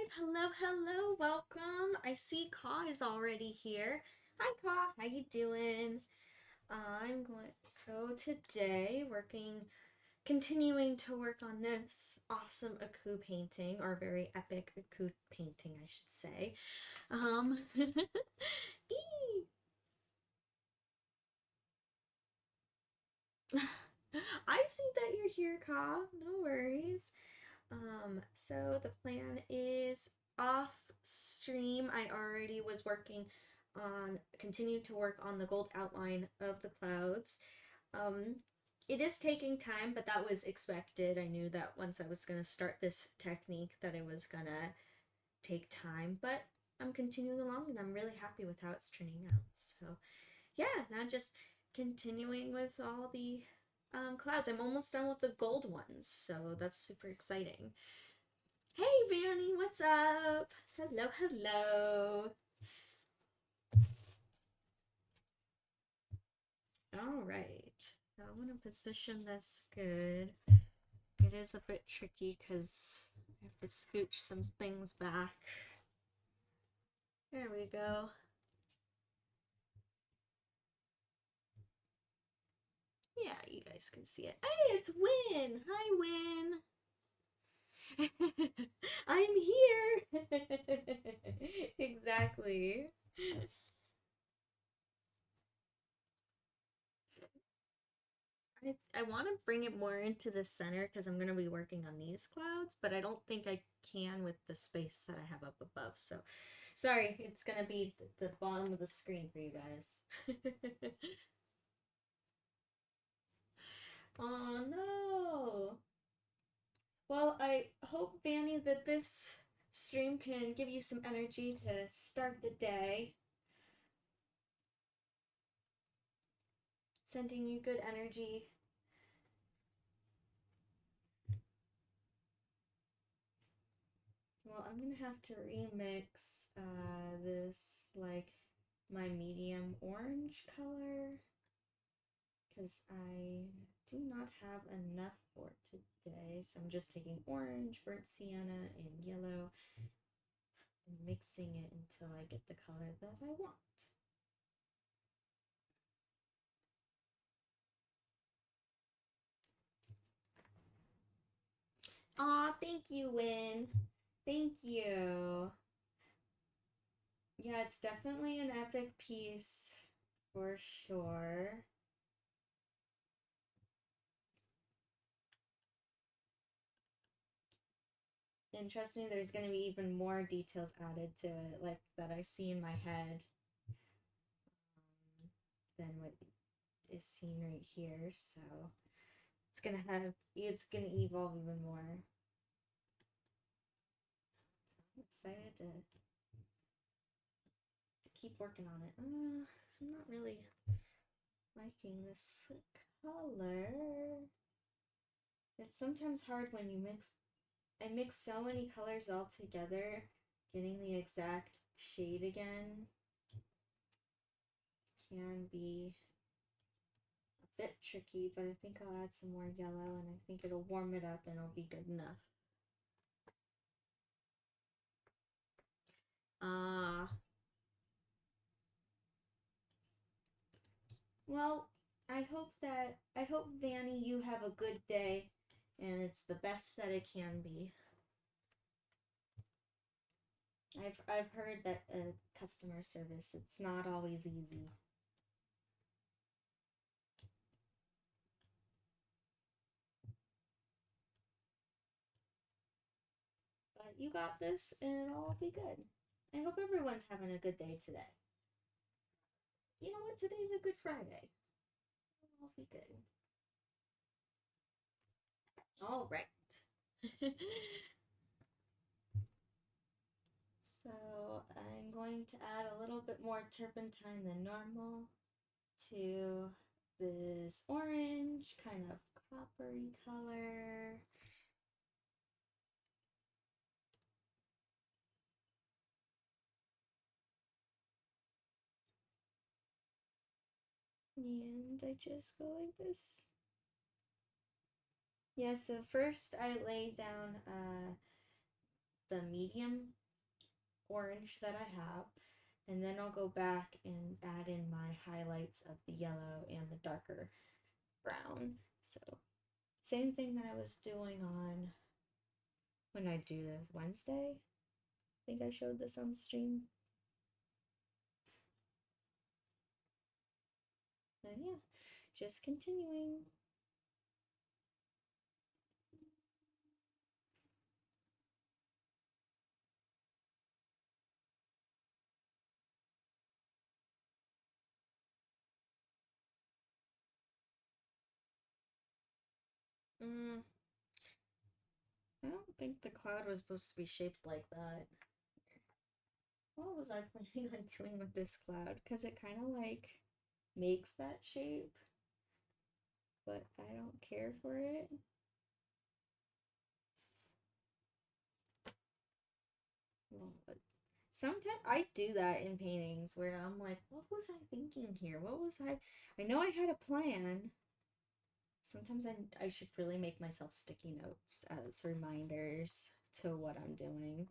live. Hello, welcome. I see Ka is already here. Hi Ka, how you doing? So today continuing to work on this awesome Aku painting, or very epic Aku painting, I should say. I see that you're here, Ka. No worries. So the plan is off stream. I already was continued to work on the gold outline of the clouds. It is taking time, but that was expected. I knew that once I was going to start this technique that it was going to take time, but I'm continuing along and I'm really happy with how it's turning out. So yeah, now just continuing with all the clouds. I'm almost done with the gold ones, so that's super exciting. Hey Vanny, what's up? Hello. All right, so I'm gonna position this good. It is a bit tricky because I have to scooch some things back. There we go. Yeah, you guys can see it. Hey, it's Win! Hi, Win! I'm here! Exactly. I want to bring it more into the center because I'm going to be working on these clouds, but I don't think I can with the space that I have up above. So sorry, it's going to be the bottom of the screen for you guys. Oh no. Well, I hope, Vanny, that this stream can give you some energy to start the day. Sending you good energy. Well, I'm gonna have to remix this, like, my medium orange color, because I do not have enough for today. So I'm just taking orange, burnt sienna, and yellow and mixing it until I get the color that I want. Aw, thank you, Win. Thank you. Yeah, it's definitely an epic piece for sure. Interesting, there's going to be even more details added to it, like that I see in my head, than what is seen right here. So it's gonna evolve even more. I'm excited to keep working on it. I'm not really liking this color. It's sometimes hard when I mix so many colors all together, getting the exact shade again can be a bit tricky, but I think I'll add some more yellow and I think it'll warm it up and it'll be good enough. Well, I hope, Vanny, you have a good day and it's the best that it can be. I've heard that customer service, it's not always easy. But you got this and it'll all be good. I hope everyone's having a good day today. You know what? Today's a Good Friday. It'll all be good. All right. So I'm going to add a little bit more turpentine than normal to this orange, kind of coppery color. And I just go like this. Yeah, so first I lay down the medium orange that I have, and then I'll go back and add in my highlights of the yellow and the darker brown. So same thing that I was doing on when I do this Wednesday. I think I showed this on stream. And yeah, just continuing. Mm, I don't think the cloud was supposed to be shaped like that. What was I planning on doing with this cloud? Because it kind of like makes that shape, but I don't care for it. Well, sometimes I do that in paintings where I'm like, what was I thinking here? What was I know I had a plan. Sometimes I should really make myself sticky notes as reminders to what I'm doing.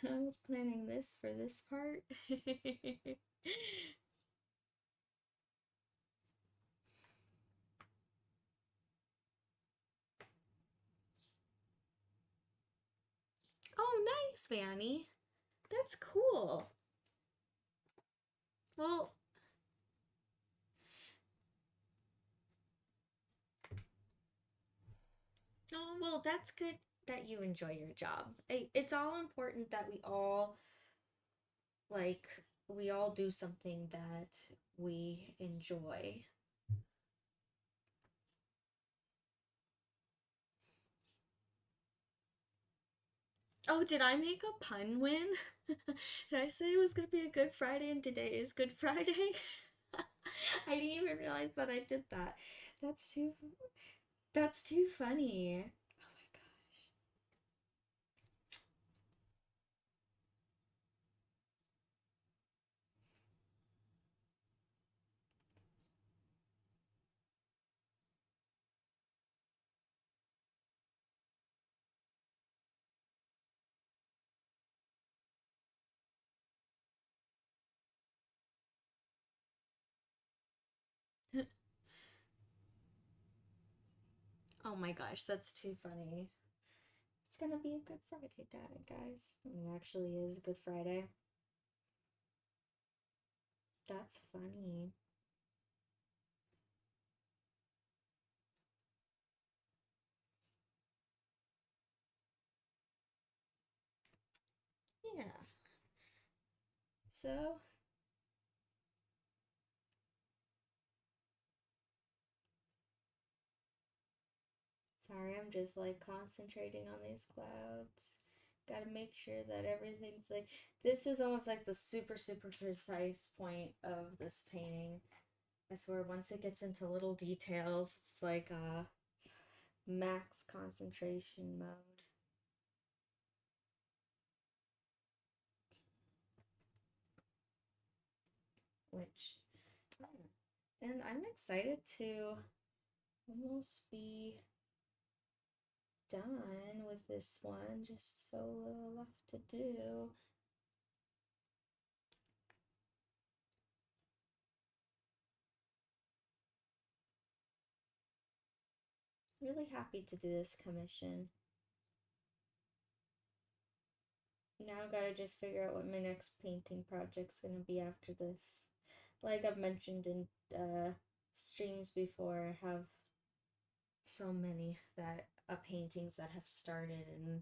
I was planning this for this part. Oh, nice, Fanny. That's cool. Well, oh, well, that's good that you enjoy your job. It's all important that like we all do something that we enjoy. Oh, did I make a pun win? Did I say it was gonna be a Good Friday and today is Good Friday? I didn't even realize that I did that. That's too that's too funny. Oh my gosh. Oh my gosh, that's too funny. It's gonna be a Good Friday, guys. It actually is Good Friday. That's funny. Yeah. So, sorry, I'm just like concentrating on these clouds. Gotta make sure that everything's like. This is almost like the super, super precise point of this painting. I swear, once it gets into little details, it's like max concentration mode. Which, and I'm excited to almost be done with this one. Just so little left to do. Really happy to do this commission. Now I gotta just figure out what my next painting project's gonna be after this. Like I've mentioned in streams before, I have so many that paintings that have started and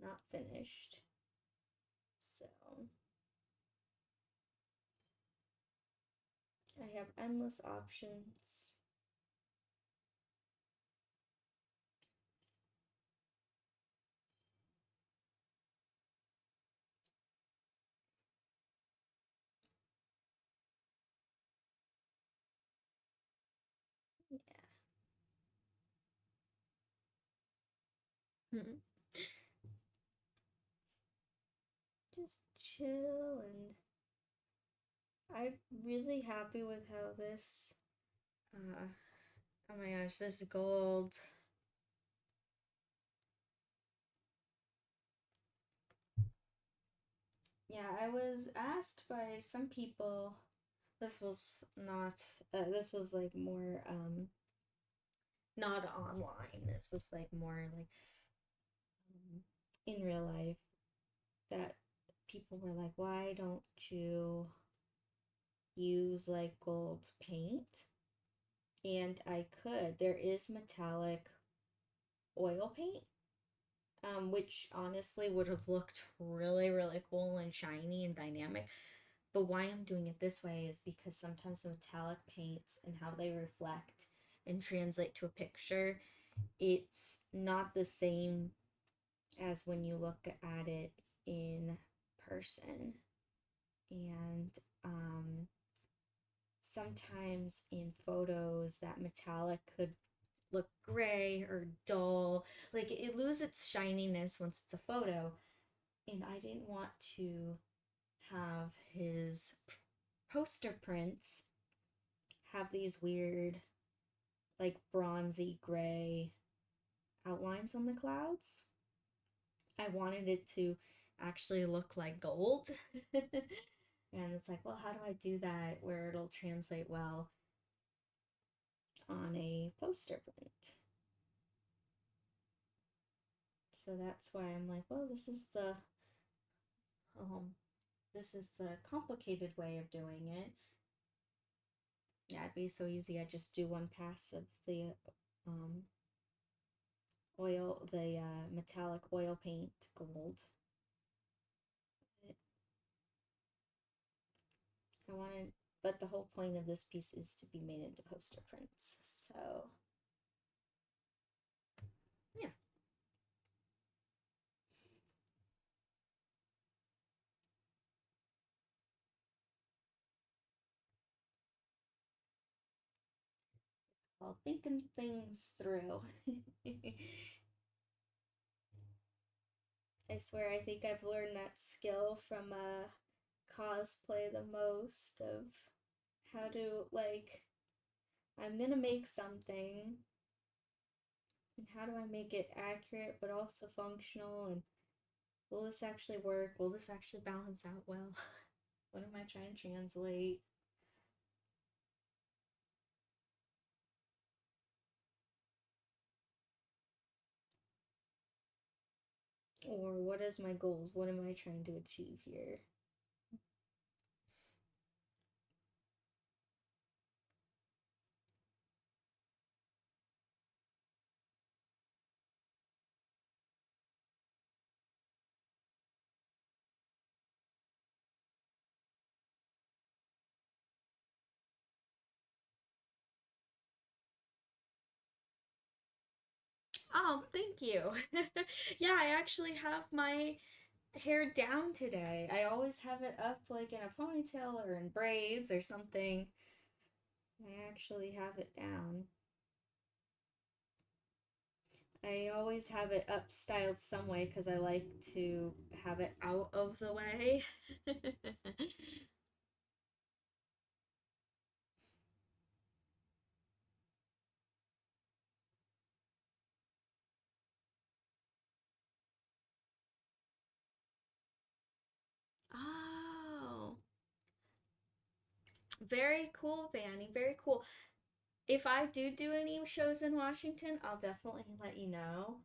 not finished. So I have endless options. Yeah. Just chill, and I'm really happy with how this oh my gosh, this gold Yeah, I was asked by some people. This was not. This was like more not online. This was like more like um, in real life. That people were like, why don't you use like gold paint? And I could. There is metallic oil paint, which honestly would have looked really, really cool and shiny and dynamic. But why I'm doing it this way is because sometimes the metallic paints and how they reflect and translate to a picture, it's not the same as when you look at it in person. And sometimes in photos, that metallic could look gray or dull. Like it loses its shininess once it's a photo. And I didn't want to have his poster prints have these weird, like bronzy gray outlines on the clouds. I wanted it to actually look like gold. And it's like, well, how do I do that where it'll translate well on a poster print? So that's why I'm like, well, um this is the complicated way of doing it. Yeah, it'd be so easy. I just do one pass of the um the metallic oil paint gold. I wanted, but the whole point of this piece is to be made into poster prints. So yeah. It's called thinking things through. I swear, I think I've learned that skill from cosplay the most of how to, like, I'm gonna make something, and how do I make it accurate but also functional, and will this actually work? Will this actually balance out well? What am I trying to translate? Or what is my goals? What am I trying to achieve here? Oh, thank you. Yeah, I actually have my hair down today. I always have it up like in a ponytail or in braids or something. I actually have it down. I always have it up styled some way because I like to have it out of the way. Oh, very cool, Vanny. Very cool. If I do any shows in Washington, I'll definitely let you know.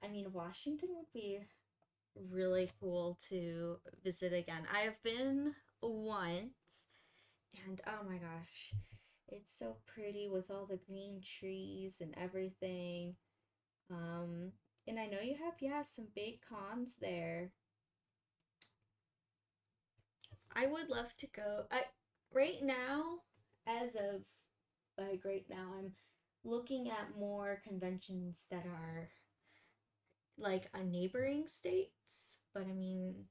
I mean, Washington would be really cool to visit again. I have been once, and oh my gosh, it's so pretty with all the green trees and everything. Um, and I know you have, yeah, some big cons there. I would love to go. I right now, as of like right now, I'm looking at more conventions that are like a neighboring states, but I mean,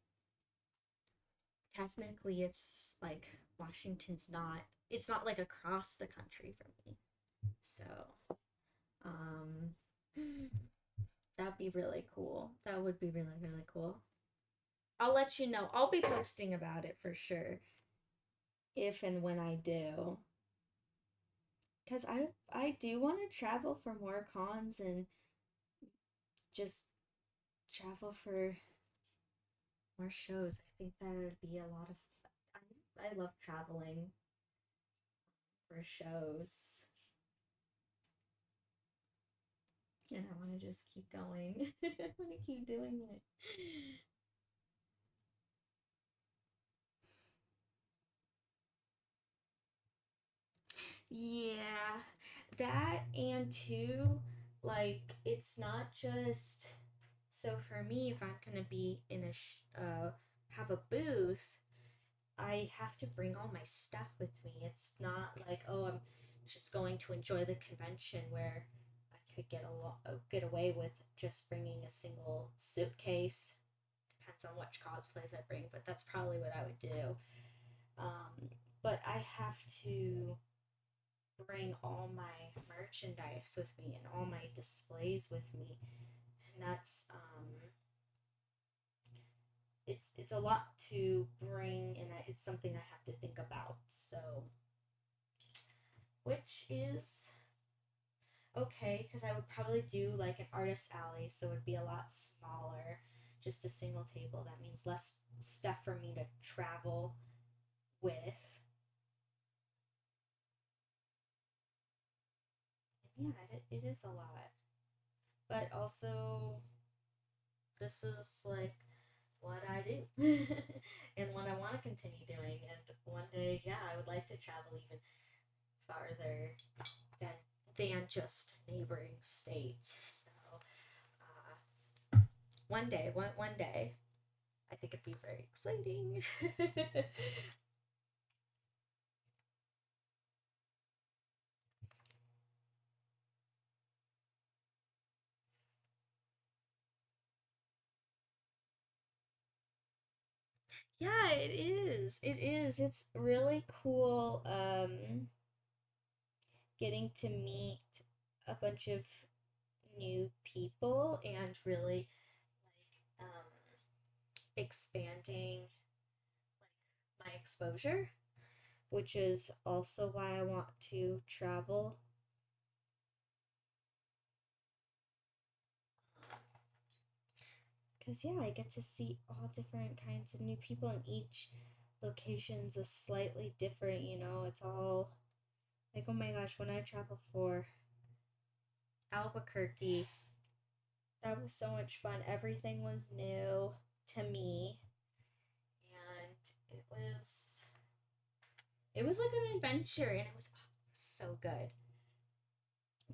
technically it's like Washington's not, it's not like across the country from me. So, um that'd be really cool. That would be really, really cool. I'll let you know. I'll be posting about it for sure if and when I do. Cuz I do want to travel for more cons and just travel for more shows. I think that would be a lot of I love traveling for shows. And I want to just keep going. I want to keep doing it. Yeah, that and two, like it's not just so for me if I'm gonna be in have a booth, I have to bring all my stuff with me. It's not like oh I'm just going to enjoy the convention where I could get away with just bringing a single suitcase. Depends on which cosplays I bring, but that's probably what I would do. But I have to bring all my merchandise with me and all my displays with me, and that's it's a lot to bring, and it's something I have to think about. So, which is okay because I would probably do like an artist alley, so it would be a lot smaller, just a single table. That means less stuff for me to travel with. And yeah, it is a lot, but also this is like what I do and what I want to continue doing. And one day, yeah, I would like to travel even farther than just neighboring states. So one day, I think it'd be very exciting. Yeah, it is. It is. It's really cool. Getting to meet a bunch of new people and really like expanding like my exposure, which is also why I want to travel. Because, yeah, I get to see all different kinds of new people, and each location's a slightly different, you know? It's all like, oh my gosh, when I traveled for Albuquerque, that was so much fun. Everything was new to me, and it was like an adventure, and it was so good.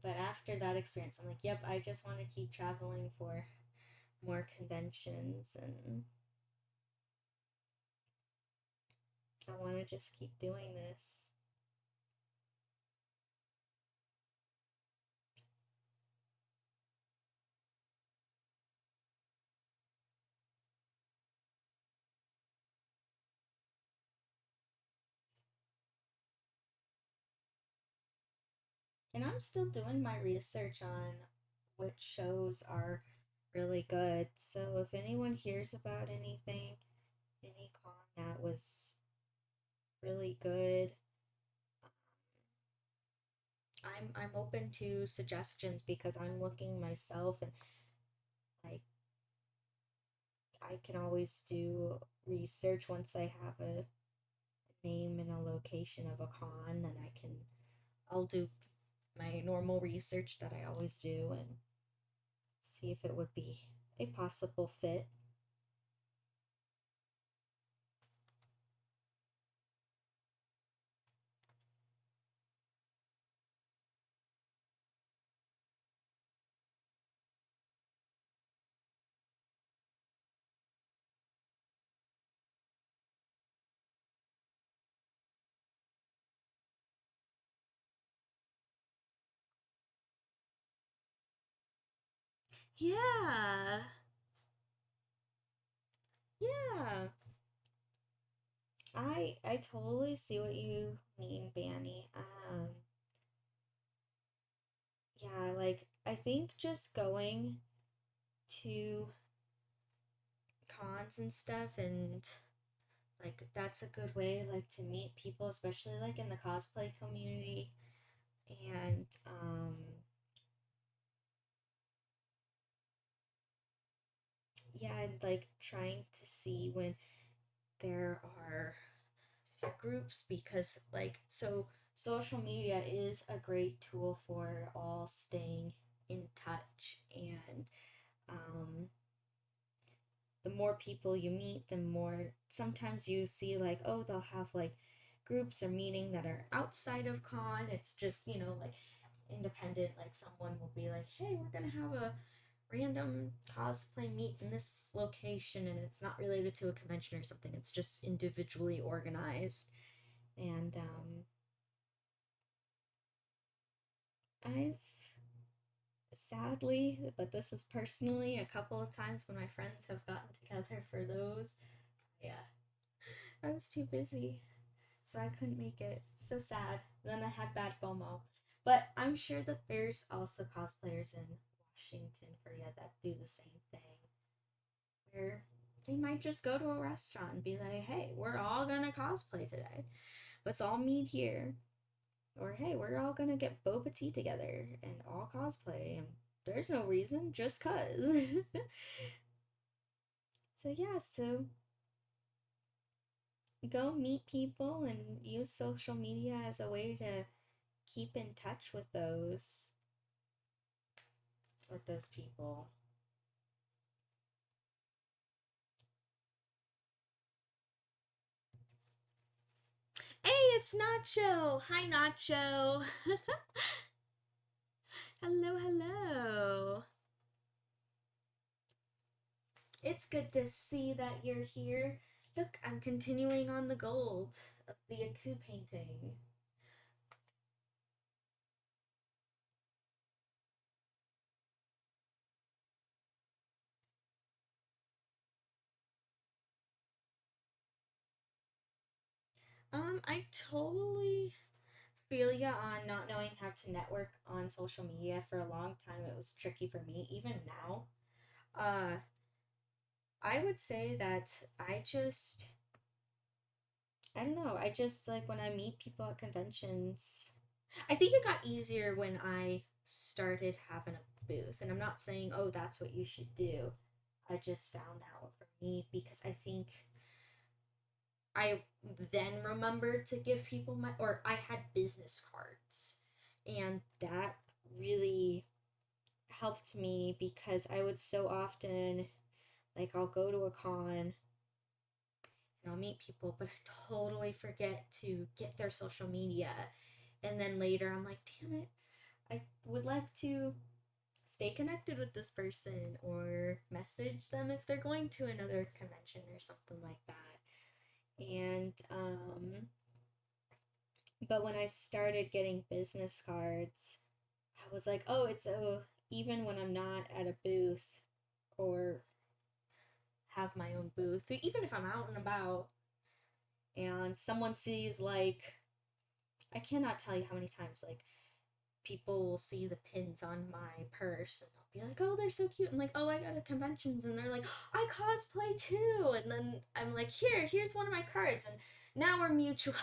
But after that experience, I'm like, yep, I just want to keep traveling for more conventions, and I want to just keep doing this. And I'm still doing my research on which shows are really good. So if anyone hears about anything, any con that was really good, I'm open to suggestions because I'm looking myself, and like I can always do research once I have a name and a location of a con, then I'll do my normal research that I always do and see if it would be a possible fit. Yeah. Yeah. I totally see what you mean, Banny. Yeah, like I think just going to cons and stuff, and like that's a good way like to meet people, especially like in the cosplay community. And yeah, and like trying to see when there are groups, because like, so social media is a great tool for all staying in touch, and um the more people you meet, the more sometimes you see like, oh, they'll have like groups or meeting that are outside of con. It's just, like independent, like someone will be like, hey, we're gonna have a random cosplay meet in this location, and it's not related to a convention or something. It's just individually organized. And I've sadly, but this is personally, a couple of times when my friends have gotten together for those, yeah, I was too busy, so I couldn't make it. So sad. Then I had bad FOMO. But I'm sure that there's also cosplayers in Washington for you that do the same thing, where they might just go to a restaurant and be like, hey, we're all gonna cosplay today. Let's all meet here. Or hey, we're all gonna get boba tea together and all cosplay, and there's no reason, just cuz. So yeah, so go meet people and use social media as a way to keep in touch with those people. Hey, it's Nacho. Hi, Nacho. Hello, hello. It's good to see that you're here. Look, I'm continuing on the gold of the Aku painting. I totally feel ya on not knowing how to network on social media. For a long time, it was tricky for me. Even now, uh, I would say that I don't know. I just like when I meet people at conventions. I think it got easier when I started having a booth, and I'm not saying, oh, that's what you should do. I just found out for me because I think I then remembered to give people or I had business cards, and that really helped me because I would so often, like, I'll go to a con and I'll meet people, but I totally forget to get their social media. And then later I'm like, damn it, I would like to stay connected with this person or message them if they're going to another convention or something like that. And but when I started getting business cards, I was like, oh, it's even when I'm not at a booth or have my own booth, even if I'm out and about and someone sees, like, I cannot tell you how many times, like, people will see the pins on my purse and they'll be like, oh, they're so cute. And like, oh, I go to conventions, and they're like, I cosplay too. And then I'm like, here's one of my cards, and now we're mutuals.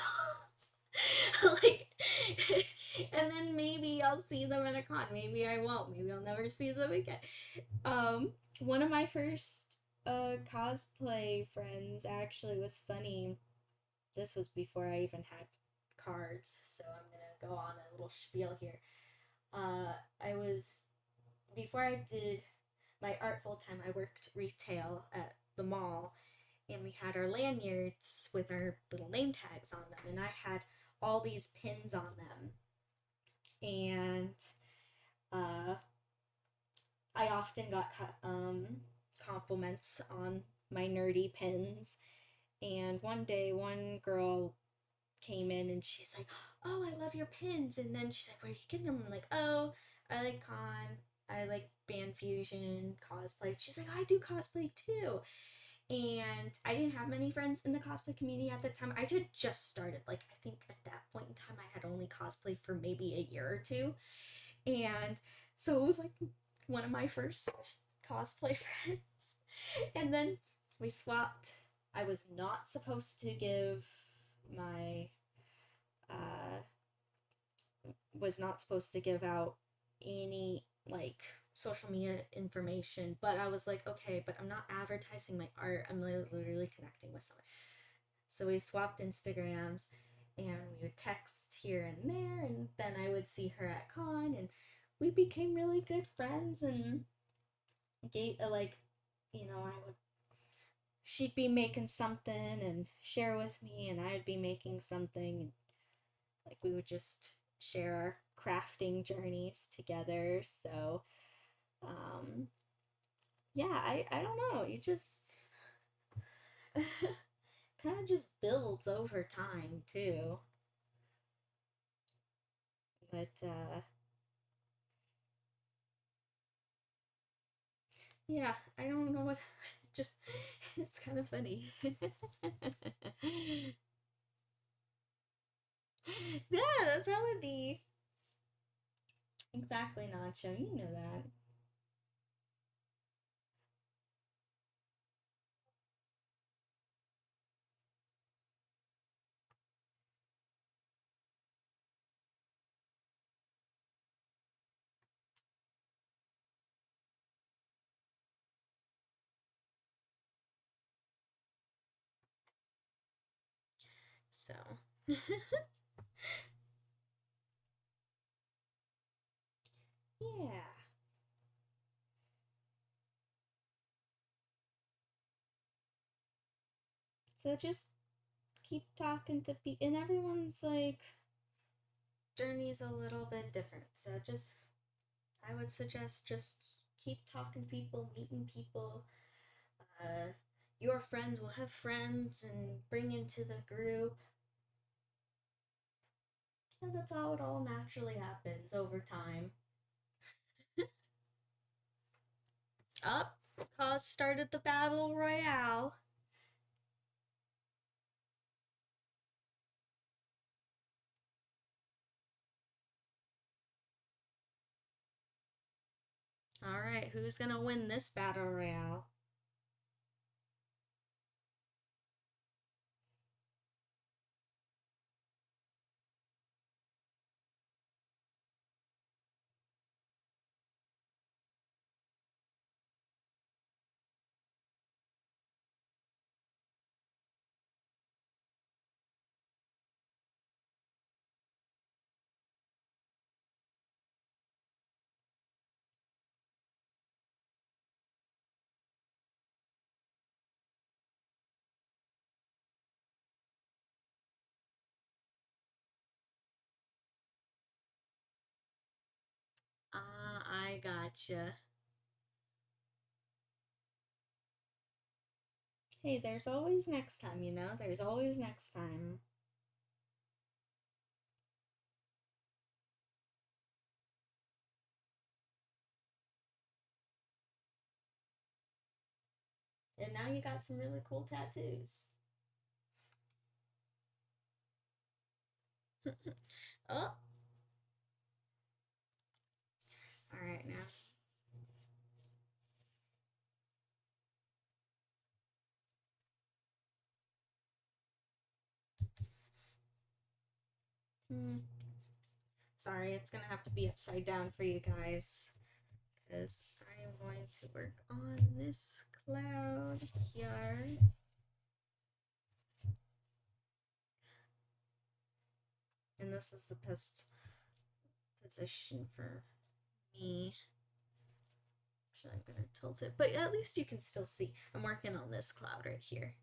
Like, and then maybe I'll see them at a con, maybe I won't, maybe I'll never see them again. One of my first cosplay friends actually was funny. This was before I even had cards, so I'm gonna go on a little spiel here. I was, before I did my art full time, I worked retail at the mall, and we had our lanyards with our little name tags on them, and I had all these pins on them, and uh, I often got compliments on my nerdy pins. And one day, one girl came in and she's like, oh, I love your pins. And then she's like, where are you getting them? I'm like, oh, I like con, I like band fusion, cosplay. She's like, I do cosplay too. And I didn't have many friends in the cosplay community at the time. I had just started. Like, I think at that point in time, I had only cosplayed for maybe a year or two. And so it was like one of my first cosplay friends. And then we swapped. I was not supposed to give my was not supposed to give out any, like, social media information, but I was like, okay, but I'm not advertising my art. I'm literally connecting with someone. So we swapped Instagrams and we would text here and there, and then I would see her at con, and we became really good friends. And gave like, I would she'd be making something and share with me, and I'd be making something, and like we would just share our crafting journeys together. So um yeah, I don't know, you just kind of just builds over time too. But yeah, I don't know what just it's kind of funny. Yeah, that's how it be. Exactly, Nacho, you know that. So yeah, so just keep talking to people, and everyone's like journey is a little bit different. So just I would suggest just keep talking to people, meeting people. Uh, your friends will have friends and bring into the group. And that's how it all naturally happens over time. Up, Cause started the battle royale. All right, who's gonna win this battle royale? I gotcha. Hey, there's always next time, you know? There's always next time. And now you got some really cool tattoos. Oh, all right now. Hmm. Sorry, it's gonna have to be upside down for you guys because I am going to work on this cloud here. And this is the best position for me. Actually, I'm gonna tilt it, but at least you can still see. I'm working on this cloud right here.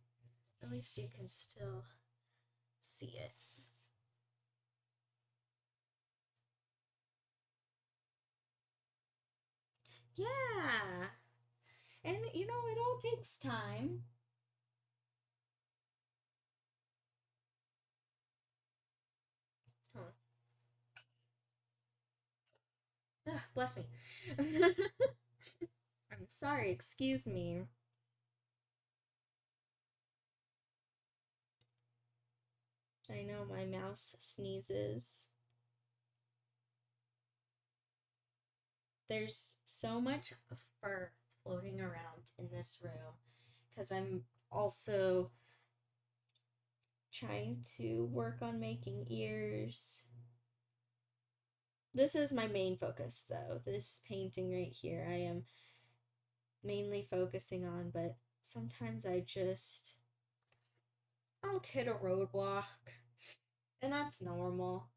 At least you can still see it. Yeah. And you know, it all takes time. Huh. Ah, bless me. I'm sorry, excuse me. I know my mouse sneezes. There's so much fur floating around in this room because I'm also trying to work on making ears. This is my main focus though. This painting right here I am mainly focusing on, but sometimes I'll hit a roadblock, and that's normal.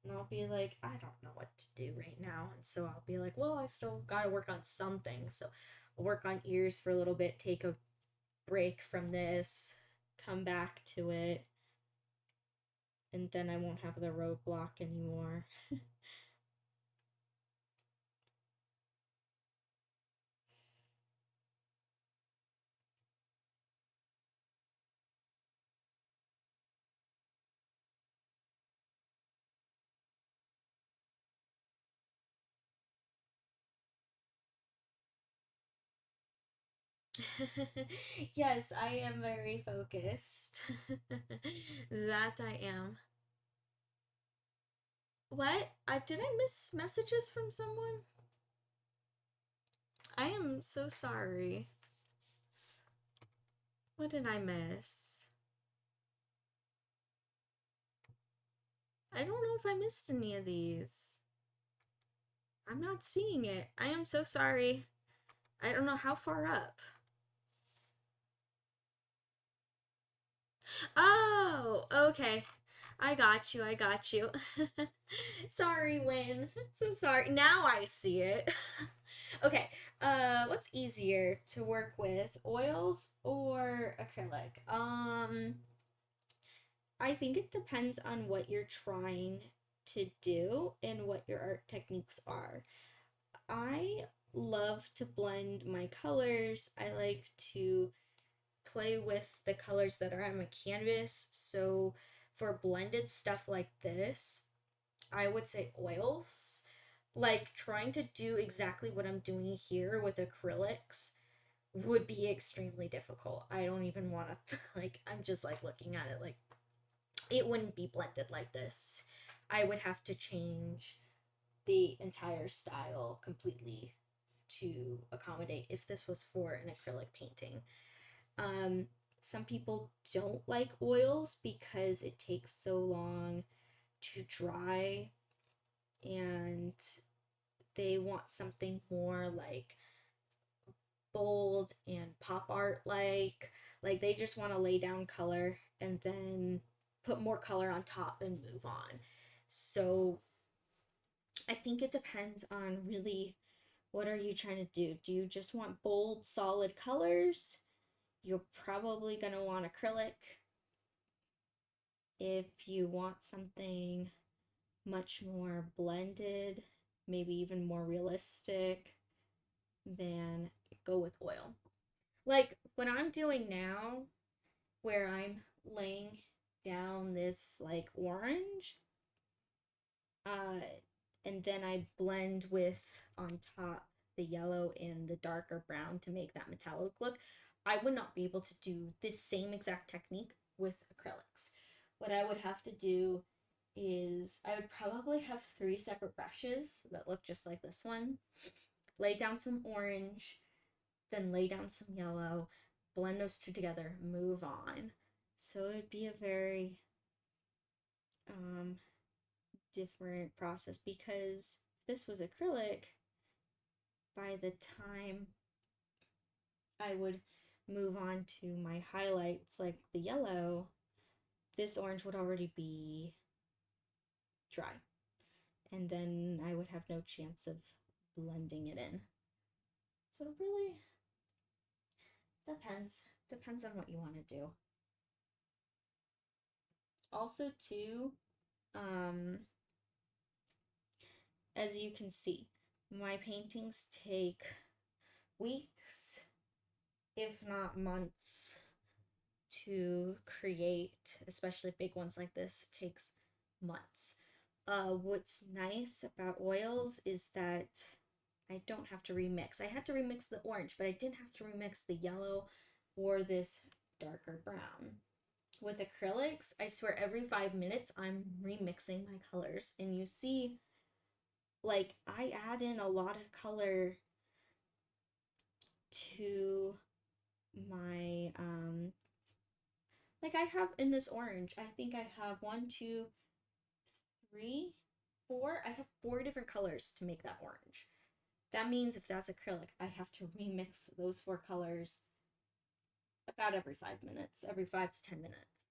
And I'll be like, I don't know what to do right now. And so I'll be like, well, I still gotta work on something. So I'll work on ears for a little bit, take a break from this, come back to it, and then I won't have the roadblock anymore. Yes, I am very focused. That I am. What? Did I miss messages from someone? I am so sorry. What did I miss? I don't know if I missed any of these. I'm not seeing it. I am so sorry. I don't know how far up. Oh, okay. I got you. I got you. Sorry, Win. So sorry. Now I see it. Okay. What's easier to work with, oils or acrylic? I think it depends on what you're trying to do and what your art techniques are. I love to blend my colors. I like to play with the colors that are on my canvas. So for blended stuff like this, I would say oils. Like trying to do exactly what I'm doing here with acrylics would be extremely difficult. I don't even want to, like, I'm just like looking at it like it wouldn't be blended like this. I would have to change the entire style completely to accommodate if this was for an acrylic painting. Some people don't like oils because it takes so long to dry, and they want something more like bold and pop art like they just want to lay down color and then put more color on top and move on. So I think it depends on really what are you trying to do. Do you just want bold solid colors? You're probably going to want acrylic. If you want something much more blended, maybe even more realistic, then go with oil. Like what I'm doing now, where I'm laying down this like orange, uh, and then I blend with on top the yellow and the darker brown to make that metallic look. I would not be able to do this same exact technique with acrylics. What I would have to do is I would probably have 3 separate brushes that look just like this one, lay down some orange, then lay down some yellow, blend those two together, move on. So it'd be a very different process, because if this was acrylic, by the time I would move on to my highlights like the yellow, this orange would already be dry, and then I would have no chance of blending it in. So it really depends on what you want to do. Also too, as you can see, my paintings take weeks, if not months, to create, especially big ones like this. It takes months. What's nice about oils is that I don't have to remix. I had to remix the orange, but I didn't have to remix the yellow or this darker brown. With acrylics, I swear every 5 minutes I'm remixing my colors, and you see, like, I add in a lot of color to my like I have in this orange, I think I have 1, 2, 3 I have four different colors to make that orange. That means if that's acrylic, I have to remix those four colors about every 5 minutes, every 5 to 10 minutes.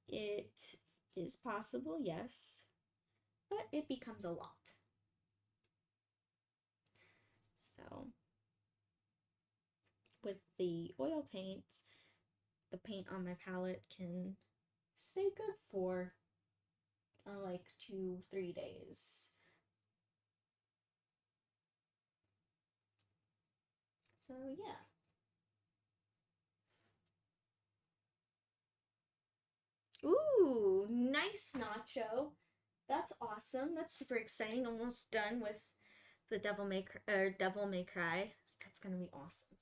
It is possible, yes, but it becomes a lot. So with the oil paints, the paint on my palette can stay good for like 2-3 days. So yeah. Ooh, nice nacho. That's awesome. That's super exciting. Almost done with the Devil May Cry. That's gonna be awesome.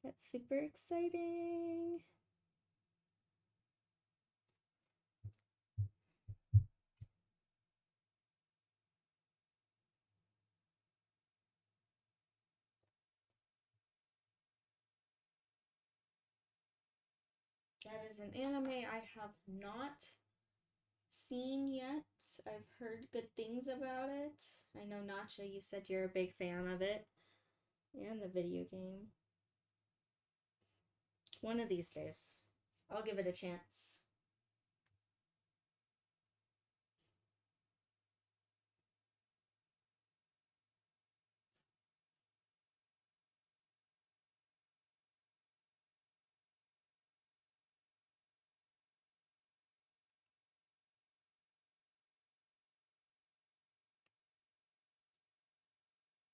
That's super exciting. That is an anime I have not seen yet. I've heard good things about it. I know Nacha, you said you're a big fan of it and the video game. One of these days, I'll give it a chance.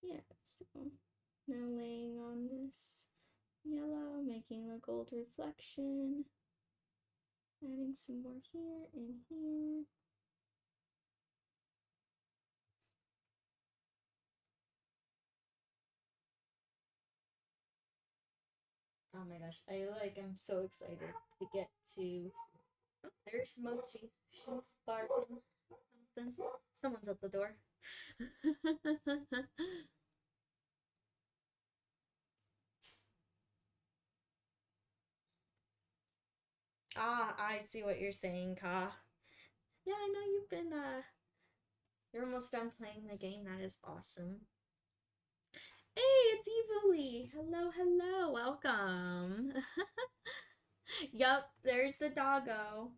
Yeah, so now laying on this yellow, making the gold reflection, adding some more here and here. Oh my gosh, I'm so excited to get to. Oh, there's Mochi. She's barking something. Someone's at the door. Ah, I see what you're saying, Ka. Yeah, I know you've been you're almost done playing the game. That is awesome. Hey, it's Evuli. Hello, hello. Welcome. Yup, there's the doggo.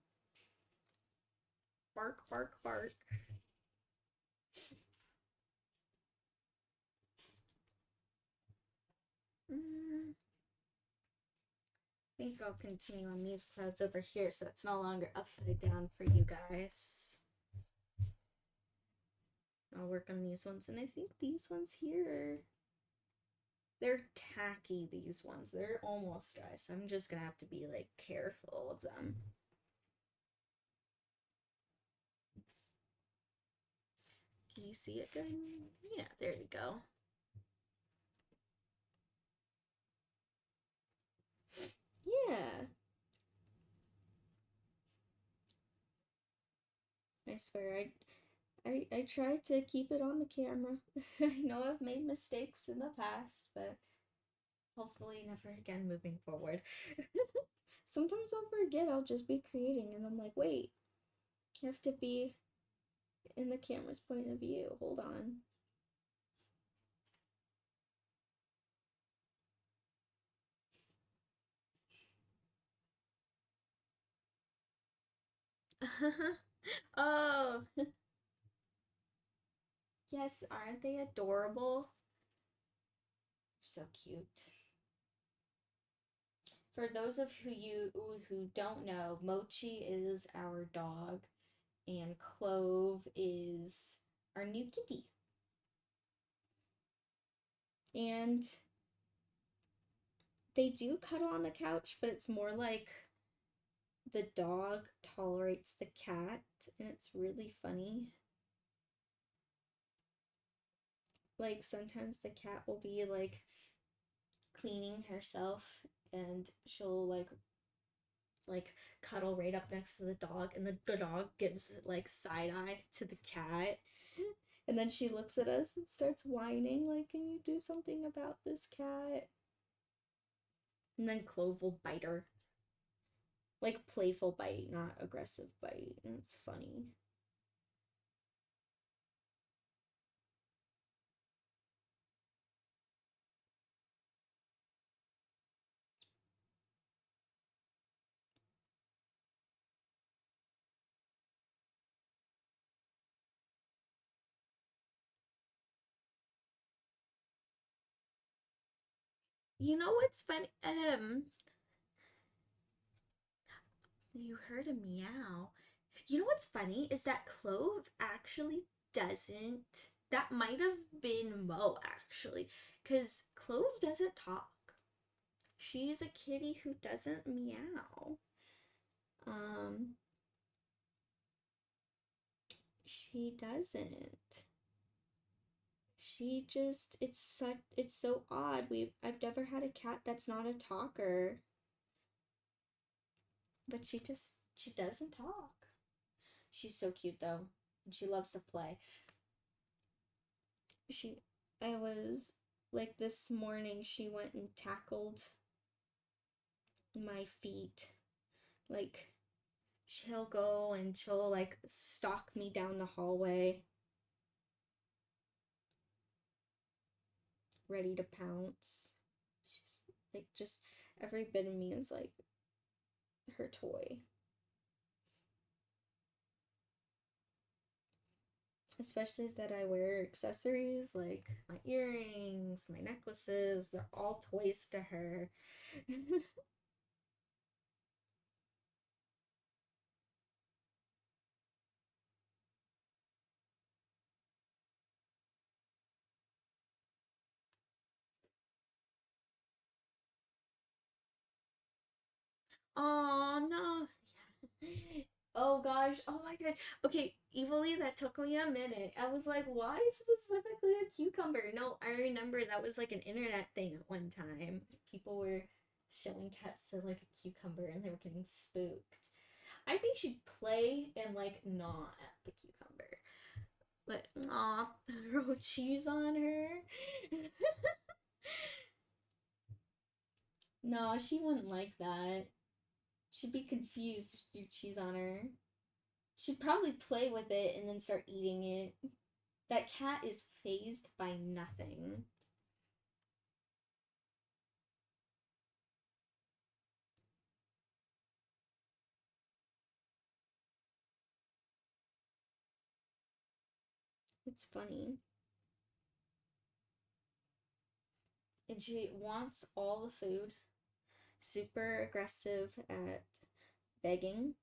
Bark, bark, bark. I think I'll continue on these clouds over here so it's no longer upside down for you guys. I'll work on these ones, and I think these ones here, they're tacky, these ones. They're almost dry, so I'm just gonna have to be like careful of them. Can you see it good? Yeah, there you go. Yeah. I swear, I try to keep it on the camera. I know I've made mistakes in the past, but hopefully never again moving forward. Sometimes I'll forget, I'll just be creating, and I'm like, wait, you have to be in the camera's point of view. Hold on. Oh, yes, aren't they adorable? So cute. For those of you who don't know, Mochi is our dog, and Clove is our new kitty. And they do cuddle on the couch, but it's more like the dog tolerates the cat, and it's really funny. Like sometimes the cat will be like cleaning herself, and she'll like cuddle right up next to the dog, and the dog gives like side eye to the cat. And then she looks at us and starts whining, like, can you do something about this cat? And then Clove will bite her. Like, playful bite, not aggressive bite. And it's funny. You know what's funny? You heard a meow. You know what's funny is that Clove actually doesn't. That might have been Mo actually, because Clove doesn't talk. She's a kitty who doesn't meow. Um, she doesn't. She just it's so odd. I've never had a cat that's not a talker. But she doesn't talk. She's so cute though. And she loves to play. She I was like this morning she went and tackled my feet. Like she'll go and she'll like stalk me down the hallway, ready to pounce. She's like just every bit of me is like her toy. Especially that I wear accessories like my earrings, my necklaces, they're all toys to her. Oh no. Oh gosh. Oh my god. Okay, Evilly, that took me a minute. I was like, why specifically a cucumber? No, I remember that was like an internet thing at one time. People were showing cats to like a cucumber and they were getting spooked. I think she'd play and like gnaw at the cucumber. But aw, throw cheese on her. No, she wouldn't like that. She'd be confused if you cheese on her. She'd probably play with it and then start eating it. That cat is phased by nothing. It's funny. And she wants all the food. Super aggressive at begging.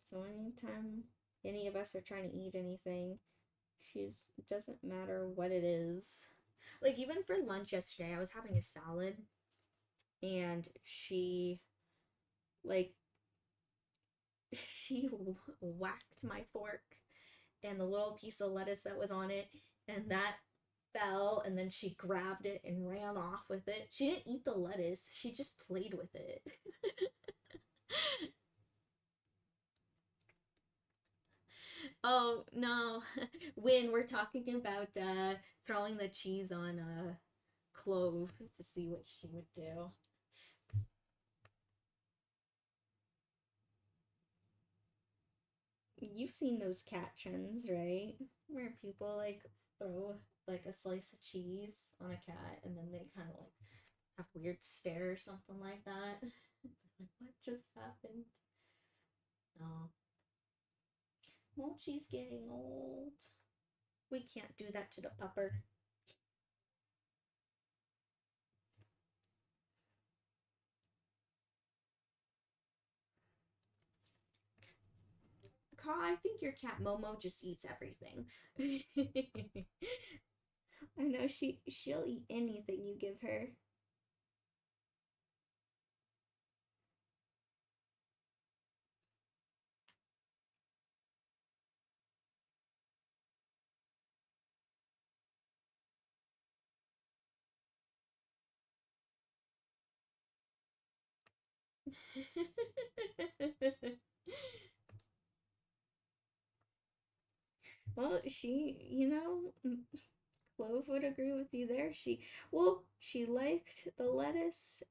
So anytime any of us are trying to eat anything, it doesn't matter what it is. Like even for lunch yesterday, I was having a salad and like she whacked my fork and the little piece of lettuce that was on it, and that fell, and then she grabbed it and ran off with it. She didn't eat the lettuce, she just played with it. Oh no. When we're talking about throwing the cheese on a Clove to see what she would do. You've seen those cat trends, right? Where people like throw like a slice of cheese on a cat and then they kind of like have weird stare or something like that. Like, what just happened? No. Well, she's getting old. We can't do that to the pupper. Carl, I think your cat Momo just eats everything. I know she'll eat anything you give her. Well, Clove would agree with you there. She liked the lettuce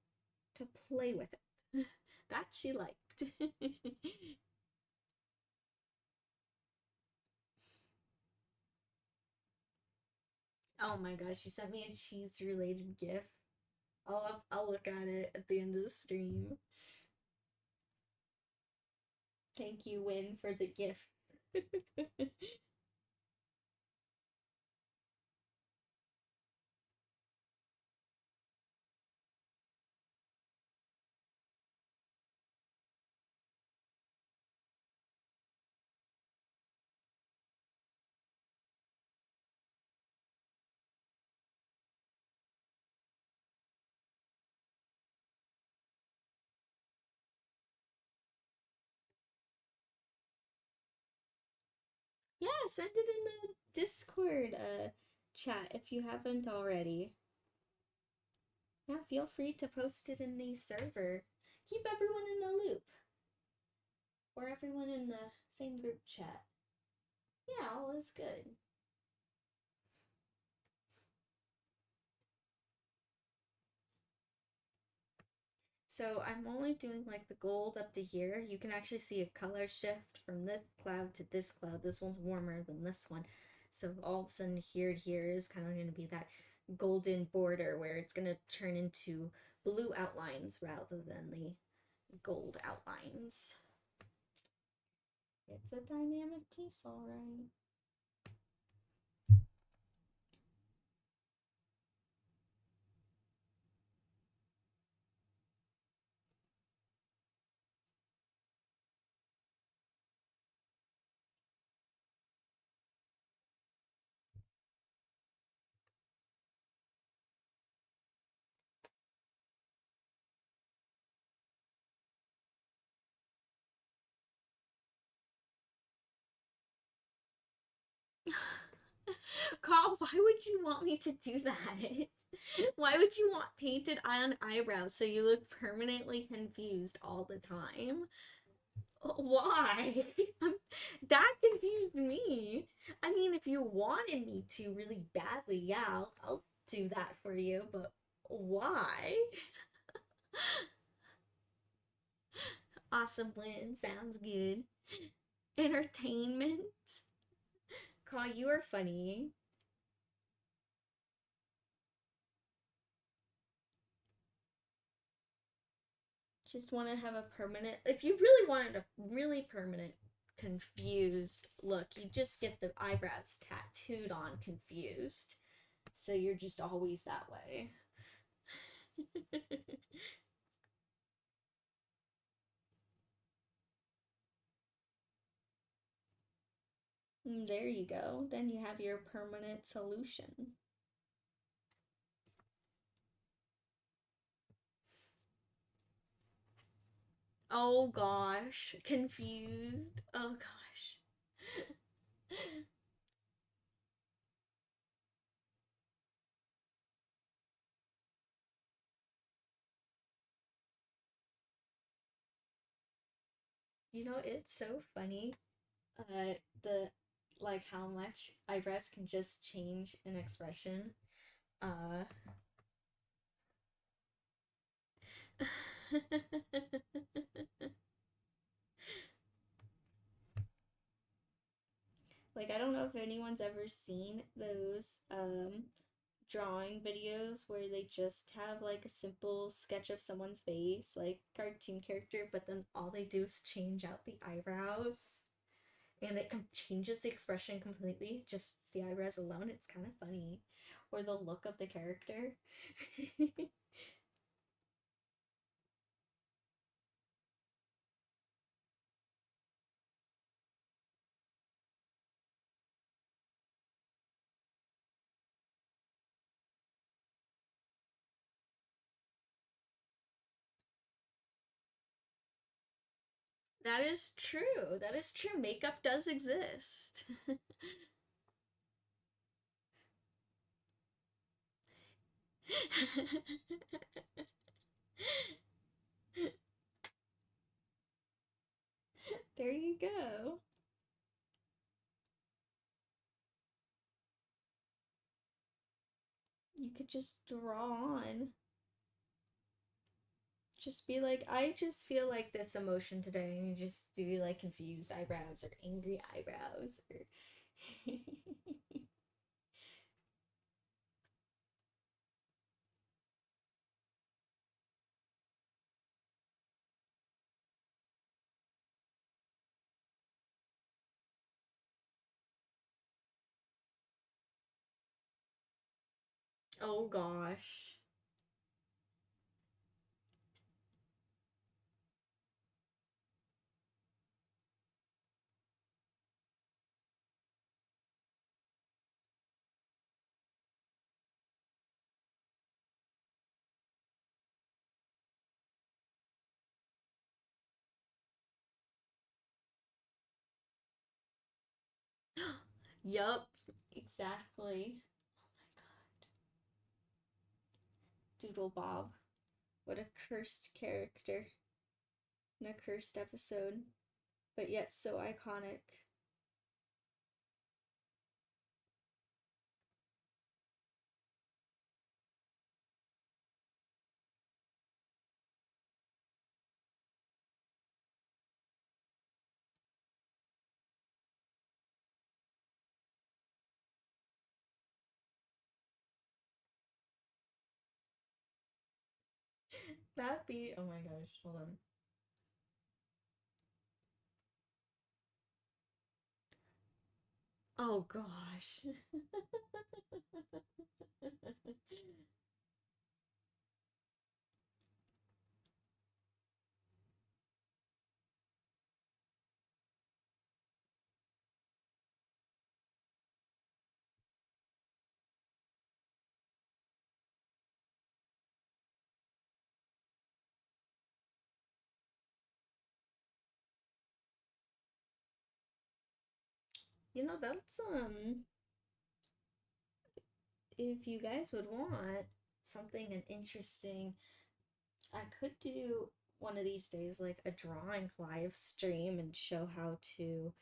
to play with it. That she liked. Oh my gosh, you sent me a cheese related gif. I'll look at it at the end of the stream. Thank you, Win, for the gifts. Yeah, send it in the Discord chat if you haven't already. Yeah, feel free to post it in the server. Keep everyone in the loop. Or everyone in the same group chat. Yeah, all is good. So I'm only doing like the gold up to here. You can actually see a color shift from this cloud to this cloud. This one's warmer than this one. So all of a sudden here to here is kind of going to be that golden border where it's going to turn into blue outlines rather than the gold outlines. It's a dynamic piece, all right. Carl, why would you want me to do that? Why would you want painted on eyebrows so you look permanently confused all the time? Why? That confused me. I mean, if you wanted me to really badly, yeah, I'll do that for you, but why? Awesome Win, sounds good. Entertainment? Carl, you are funny. Just want to have a permanent. If you really wanted a really permanent confused look, you just get the eyebrows tattooed on confused. So you're just always that way. There you go. Then you have your permanent solution. Oh gosh, confused. Oh gosh. You know, it's so funny. The like how much eyebrows can just change an expression. Uh Like I don't know if anyone's ever seen those drawing videos where they just have like a simple sketch of someone's face, like cartoon character, but then all they do is change out the eyebrows and it changes the expression completely, just the eyebrows alone. It's kind of funny. Or the look of the character. That is true. That is true. Makeup does exist. There you go. you could just draw on. Just be like, I just feel like this emotion today, and you just do like confused eyebrows or angry eyebrows or oh gosh. Yup, exactly. Doodle Bob. What a cursed character in a cursed episode, but yet so iconic. That'd be, oh my gosh, hold on. Oh gosh. You know, that's if you guys would want something and interesting, I could do one of these days like a drawing live stream and show how to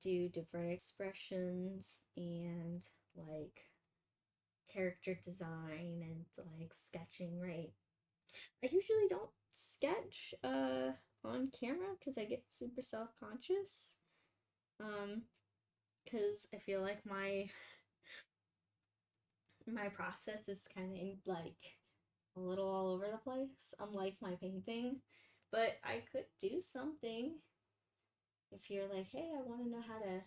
do different expressions and like character design and like sketching, right? I usually don't sketch on camera because I get super self-conscious. Um because I feel like my process is kind of like a little all over the place, unlike my painting. But I could do something if you're like, hey, I want to know how to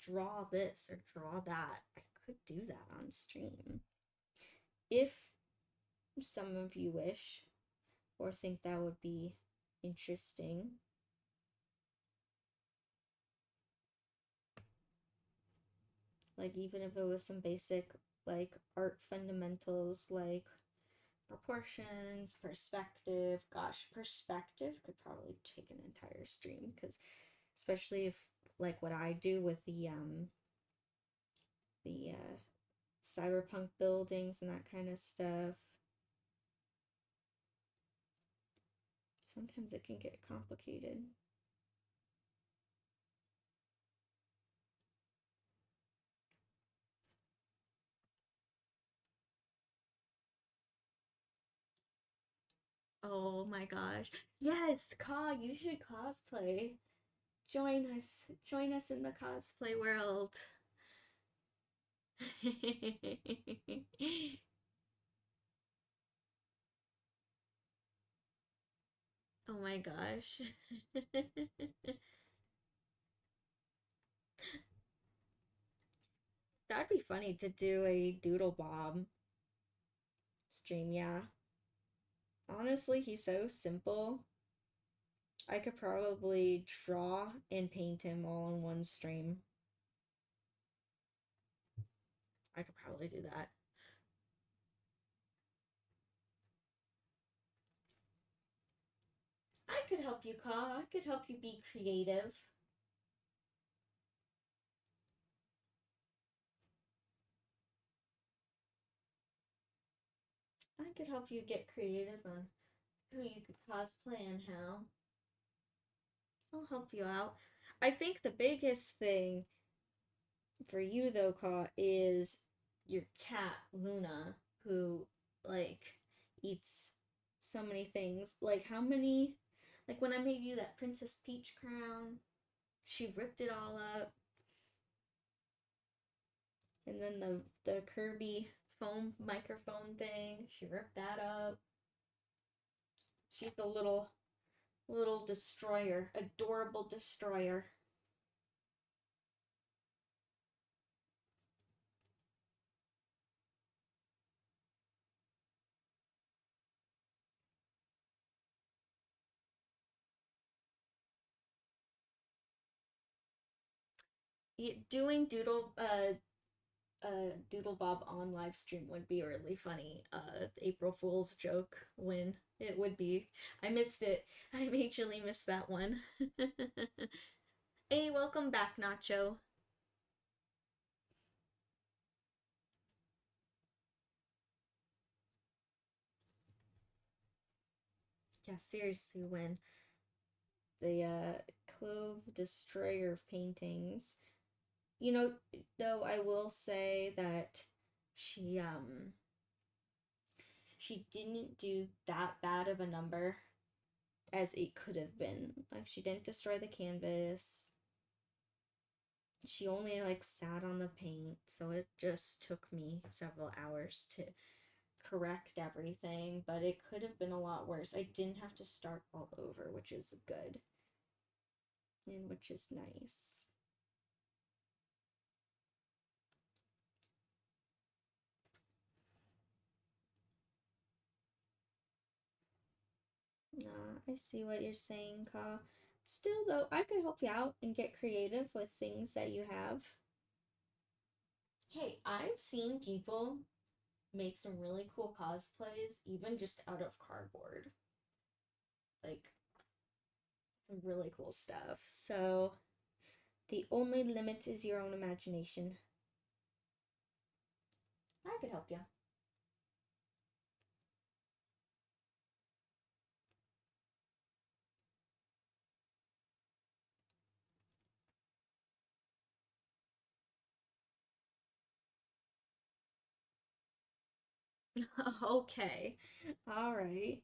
draw this or draw that. I could do that on stream. If some of you wish or think that would be interesting. Like, even if it was some basic, like, art fundamentals, like proportions, perspective. Gosh, perspective could probably take an entire stream because, especially if, like, what I do with the cyberpunk buildings and that kind of stuff. Sometimes it can get complicated. Oh my gosh. Yes, you should cosplay. Join us. Join us in the cosplay world. Oh my gosh. That'd be funny to do a Doodle Bob stream, yeah. Honestly, he's so simple. I could probably draw and paint him all in one stream. I could probably do that. I could help you, Ka. I could help you be creative. I could help you get creative on who you could cosplay and how. I'll help you out. I think the biggest thing for you though, Ka, is your cat Luna, who like eats so many things. Like how many, like when I made you that Princess Peach crown, she ripped it all up. And then the Kirby foam microphone thing, she ripped that up. She's the little destroyer, adorable destroyer. Doing Doodle Bob on live stream would be really funny. April Fool's joke when it would be. I missed it. I majorly missed that one. Hey, welcome back, Nacho. Yeah, seriously, when the Clove Destroyer of paintings, you know, though I will say that she she didn't do that bad of a number as it could have been. Like she didn't destroy the canvas. She only like sat on the paint, so it just took me several hours to correct everything, but it could have been a lot worse. I didn't have to start all over, which is good and which is nice. I see what you're saying, Ka. Still, though, I could help you out and get creative with things that you have. Hey, I've seen people make some really cool cosplays, even just out of cardboard. Like, some really cool stuff. So, the only limit is your own imagination. I could help you. Okay. All right.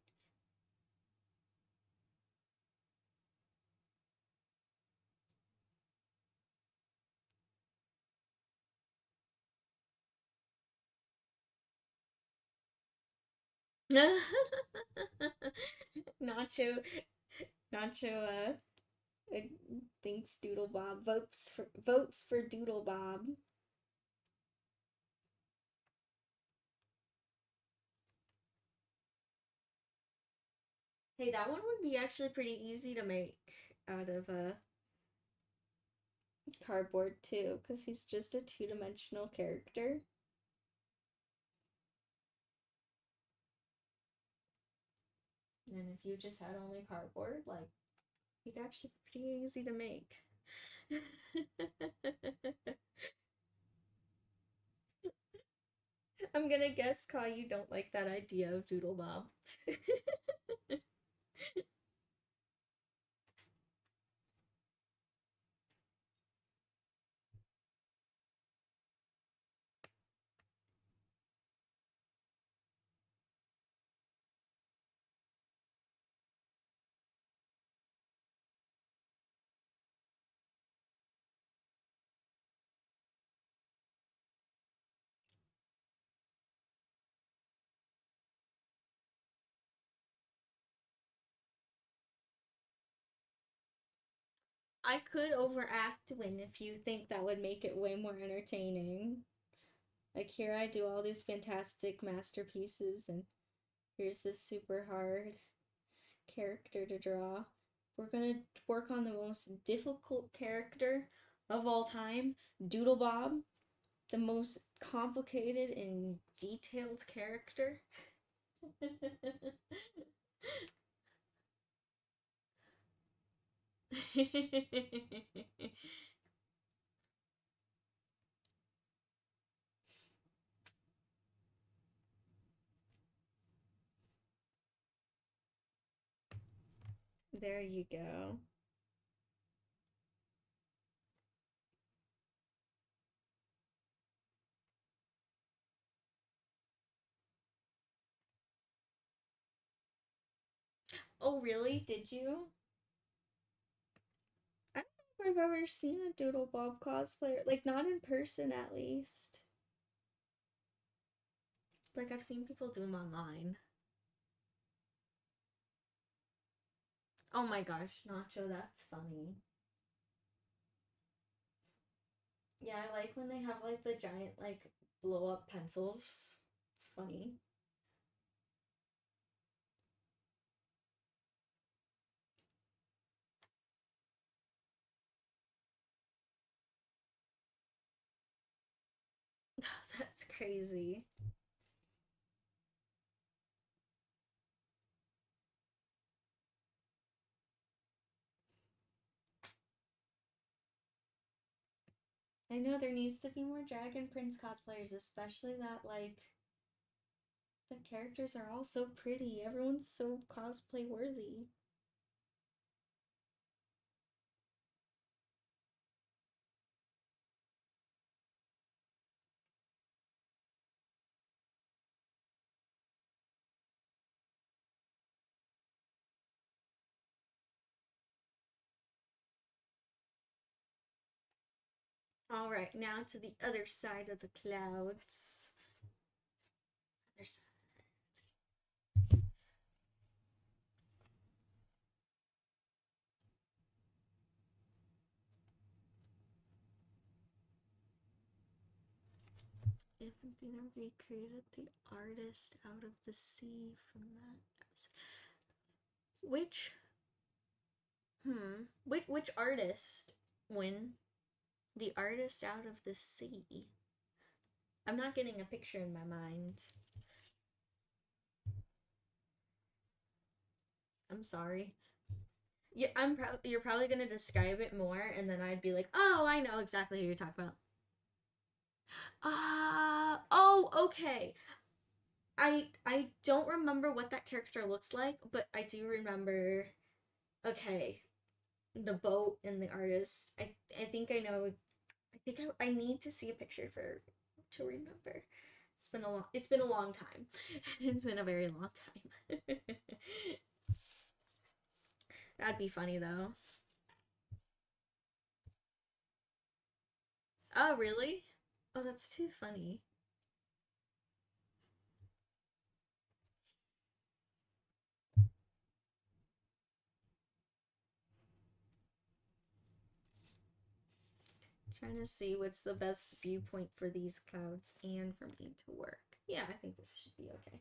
Nacho, Nacho, thinks Doodle Bob votes for Doodle Bob. Hey, that one would be actually pretty easy to make out of cardboard too, because he's just a two-dimensional character. And if you just had only cardboard, like, he'd actually be pretty easy to make. I'm gonna guess, Kai, you don't like that idea of Doodle Bob. I could overact Win if you think that would make it way more entertaining. Like, here I do all these fantastic masterpieces, and here's this super hard character to draw. We're gonna work on the most difficult character of all time, Doodle Bob, the most complicated and detailed character. There you go. Oh, really? Did you? I don't know if I've ever seen a Doodle Bob cosplayer. Like, not in person, at least. Like, I've seen people do them online. Oh my gosh, Nacho, that's funny. Yeah, I like when they have, like, the giant, like, blow up pencils. It's funny. That's crazy. I know there needs to be more Dragon Prince cosplayers, especially that, like, the characters are all so pretty. Everyone's so cosplay worthy. All right, now to the other side of the clouds. Other side. If Athena recreated the artist out of the sea from that episode. Which which artist win the artist out of the sea? I'm not getting a picture in my mind. I'm sorry. Yeah, you're probably gonna describe it more, and then I'd be like, oh, I know exactly who you're talking about. Oh, okay. I don't remember what that character looks like, but I do remember. Okay, the boat and the artist. I think I know. I think I need to see a picture for to remember. It's been a long time. It's been a very long time. That'd be funny though. Oh, really? Oh, that's too funny. Trying to see what's the best viewpoint for these clouds and for me to work. Yeah, I think this should be okay.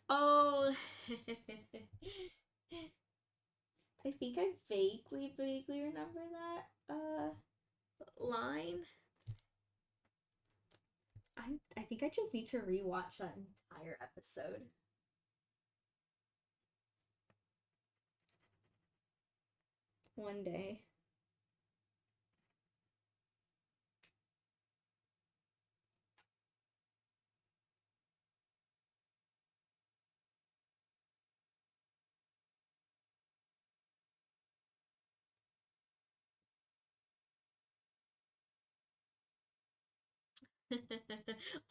Oh, I think I vaguely remember that line. I think I just need to rewatch that entire episode one day.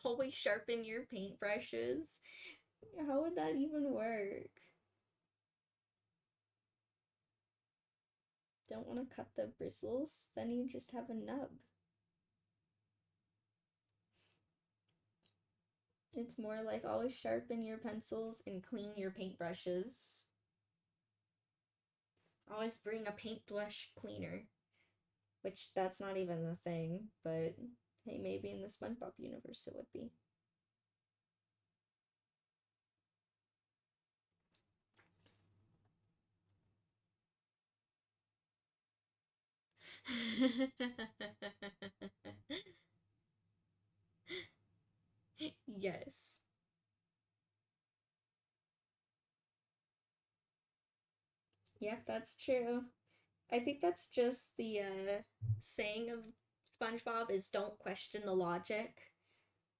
Always sharpen your paintbrushes. How would that even work? Don't want to cut the bristles? Then you just have a nub. It's more like always sharpen your pencils and clean your paintbrushes. Always bring a paintbrush cleaner. Which that's not even the thing, but hey, maybe in the SpongeBob universe it would be. Yes. Yep, that's true. I think that's just the saying of SpongeBob is don't question the logic.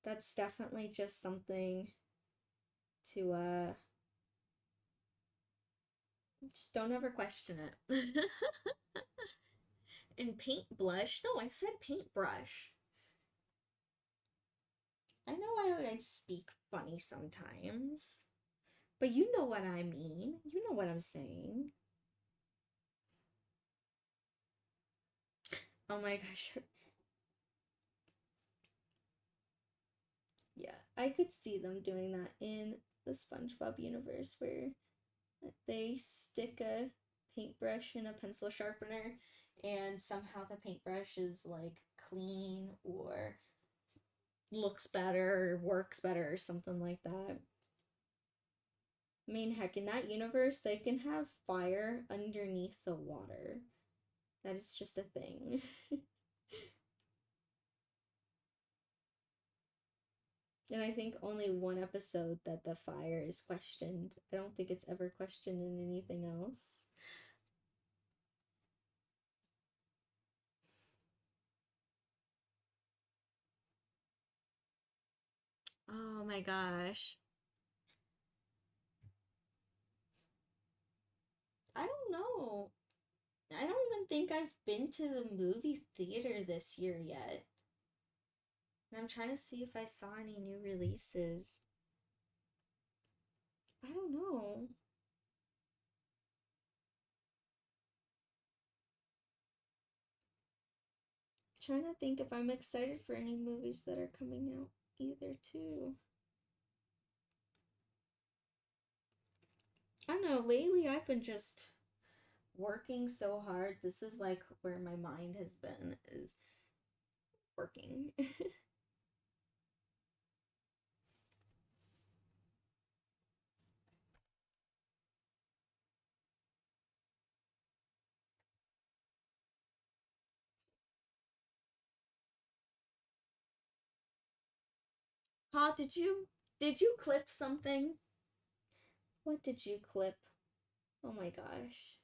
That's definitely just something to Just don't ever question it. And paint blush? No, I said paintbrush. I know I speak funny sometimes, but you know what I mean. You know what I'm saying. Oh my gosh. Yeah, I could see them doing that in the SpongeBob universe where they stick a paintbrush in a pencil sharpener and somehow the paintbrush is like clean or looks better or works better or something like that. I mean, heck, in that universe, they can have fire underneath the water. That is just a thing. And I think only one episode that the fire is questioned. I don't think it's ever questioned in anything else. Oh my gosh. I don't know. I don't even think I've been to the movie theater this year yet. And I'm trying to see if I saw any new releases. I don't know. Trying to think if I'm excited for any movies that are coming out either too. I don't know, lately I've been just working so hard. This is like where my mind has been is working. Ha, did you clip something? What did you clip? Oh my gosh.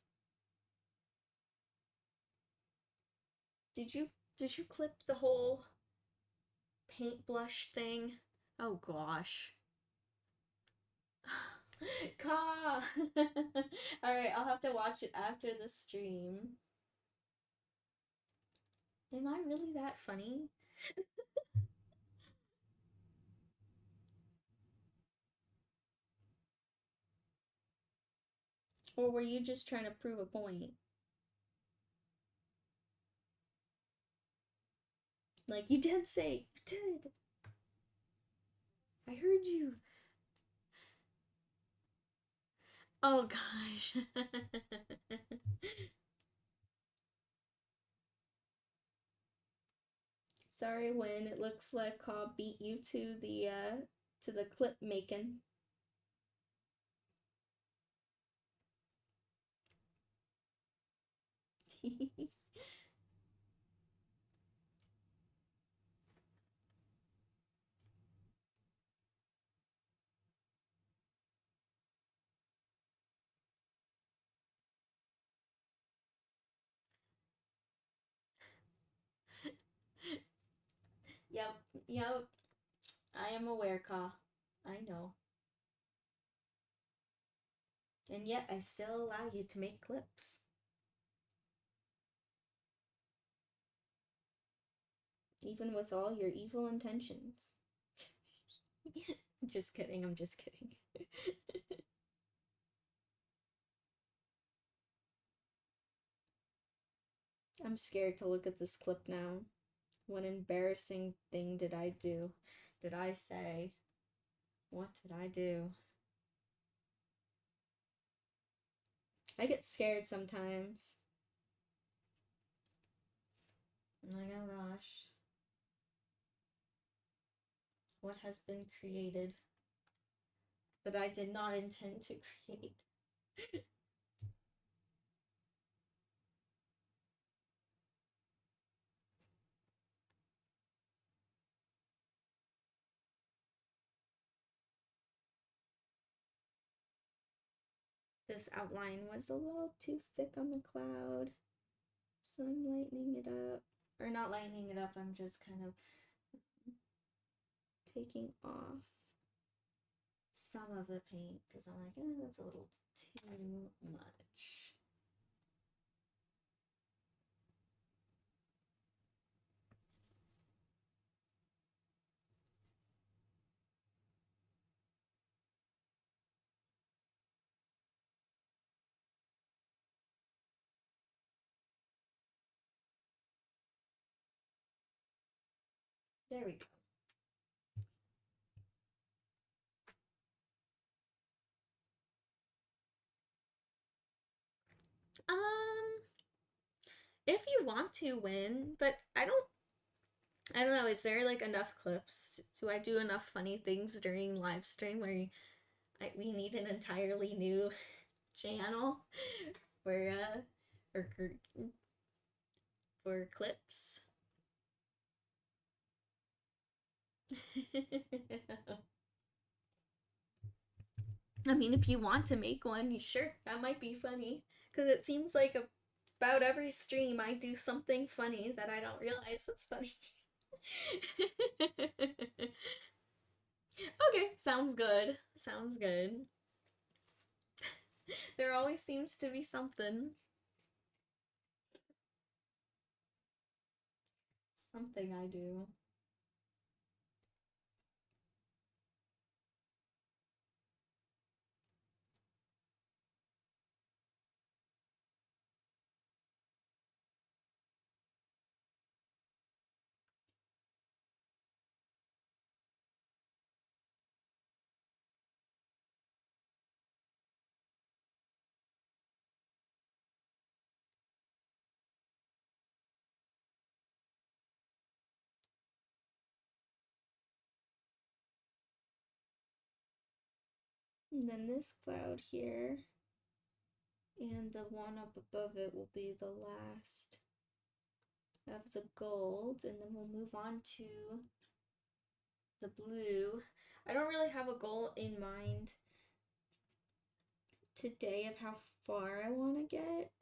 Did you did you clip the whole paint blush thing? Oh gosh. Ka. All right, I'll have to watch it after the stream. Am I really that funny? Or were you just trying to prove a point? Like you did say, you did. I heard you. Oh gosh. Sorry when it looks like Cobb beat you to the clip making. Yep, yep. I am aware, Ka. I know. And yet I still allow you to make clips. Even with all your evil intentions. Just kidding, I'm just kidding. I'm scared to look at this clip now. What embarrassing thing did I do? Did I say? What did I do? I get scared sometimes. Like, oh gosh. What has been created that I did not intend to create? This outline was a little too thick on the cloud, so I'm lightening it up. Or not lightening it up, I'm just kind of taking off some of the paint because I'm like, eh, that's a little too much. There we go. If you want to win, but I don't know, is there like enough clips? Do I do enough funny things during live stream where we need an entirely new channel for for for clips? I mean, if you want to make one, you sure, that might be funny. Because it seems like about every stream I do something funny that I don't realize that's funny. Okay, sounds good. Sounds good. There always seems to be something. Something I do. And then this cloud here, and the one up above it will be the last of the gold, and then we'll move on to the blue. I don't really have a goal in mind today of how far I want to get.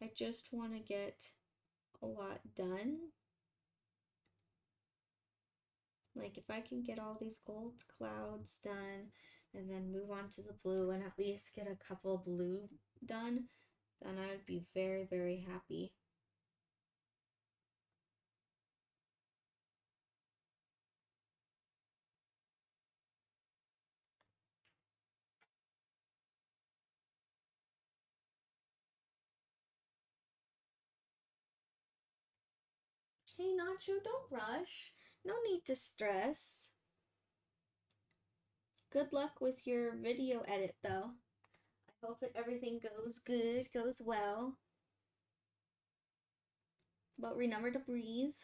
I just want to get a lot done. Like if I can get all these gold clouds done and then move on to the blue and at least get a couple blue done, then I would be very, very happy. Hey Nacho, don't rush. No need to stress. Good luck with your video edit though. I hope everything goes good, goes well. But remember to breathe.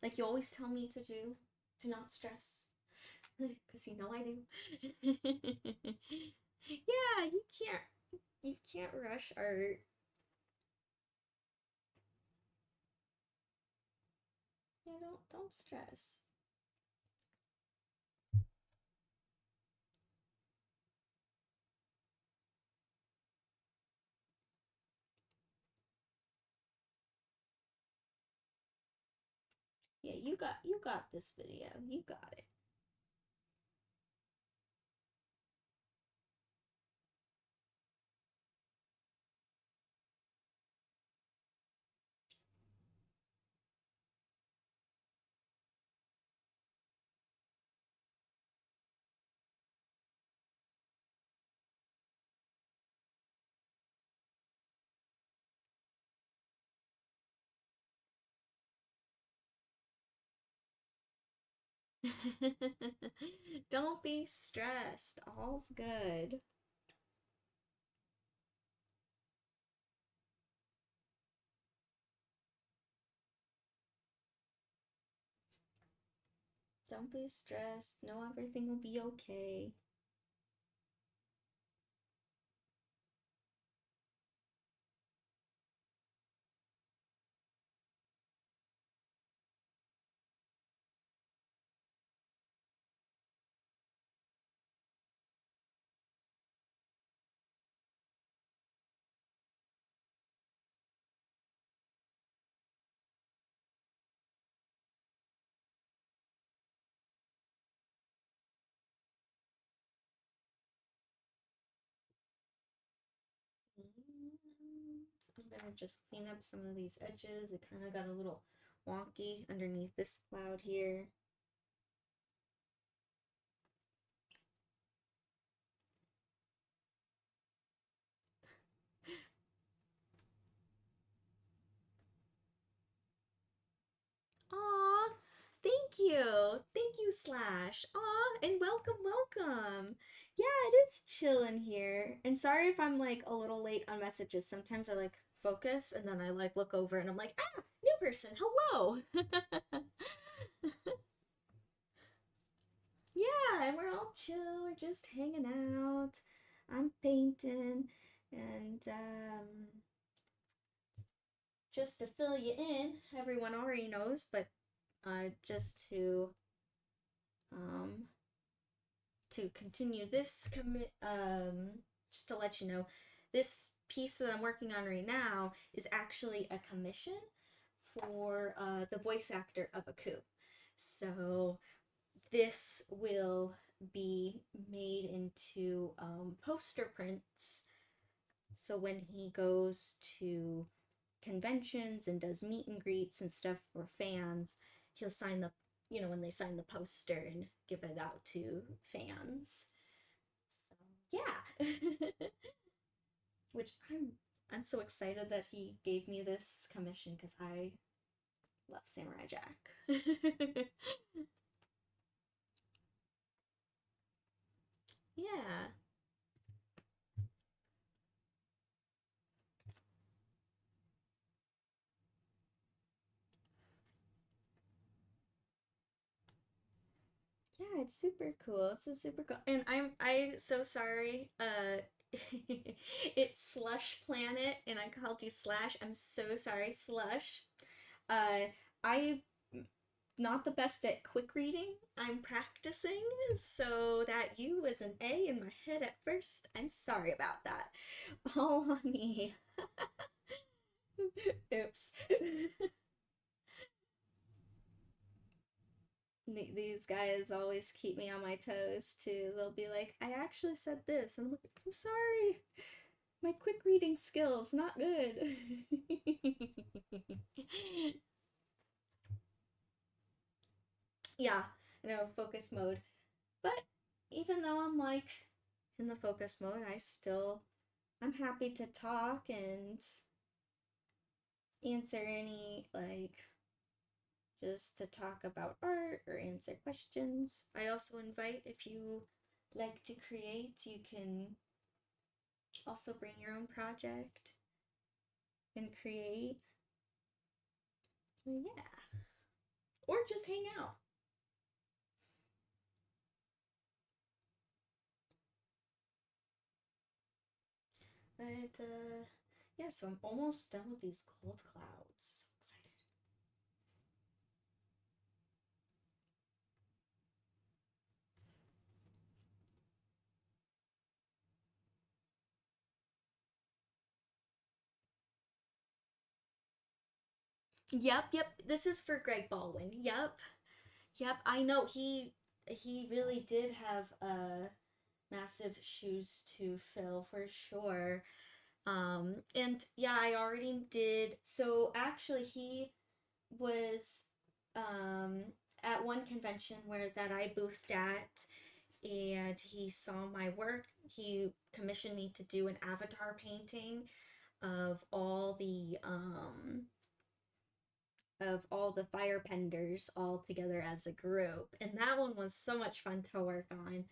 Like you always tell me to do, to not stress. Because you know I do. Yeah, you can't rush art. Yeah, don't stress. Yeah, you got this video. You got it. Don't be stressed. All's good. Don't be stressed. Know everything will be okay. I'm gonna just clean up some of these edges. It kind of got a little wonky underneath this cloud here. Aw, thank you. Thank you, Slash. Aw, and welcome, welcome. Yeah, it is chillin' here. And sorry if I'm like a little late on messages. Sometimes I like focus and then I like look over and I'm like, ah, new person, hello. Yeah, and we're all chill. We're just hanging out. I'm painting and just to fill you in, everyone already knows, but just um to continue this commit just to let you know, this piece that I'm working on right now is actually a commission for the voice actor of Aku. So this will be made into poster prints. So when he goes to conventions and does meet and greets and stuff for fans, he'll sign the, when they sign the poster and give it out to fans. So yeah, which I'm so excited that he gave me this commission because I love Samurai Jack. Yeah. Yeah, it's super cool. It's a super cool, and I so sorry. It's Slush Planet, and I called you Slash. I'm so sorry, Slush. I not the best at quick reading. I'm practicing, so that U was an A in my head at first. I'm sorry about that. All on me. Oops. These guys always keep me on my toes too. They'll be like, I actually said this. And I'm like, I'm sorry. My quick reading skills, not good. Yeah, no, focus mode. But even though I'm like in the focus mode, I'm happy to talk and answer any, like, just to talk about art or answer questions. I also invite, if you like to create, you can also bring your own project and create. Yeah. Or just hang out. But yeah, so I'm almost done with these cold clouds. So excited. Yep. This is for Greg Baldwin. Yep. I know he really did have massive shoes to fill for sure. And yeah, I already did. So actually, he was um at one convention where that I boothed at, and he saw my work. He commissioned me to do an avatar painting of all the firebenders all together as a group, and that one was so much fun to work on.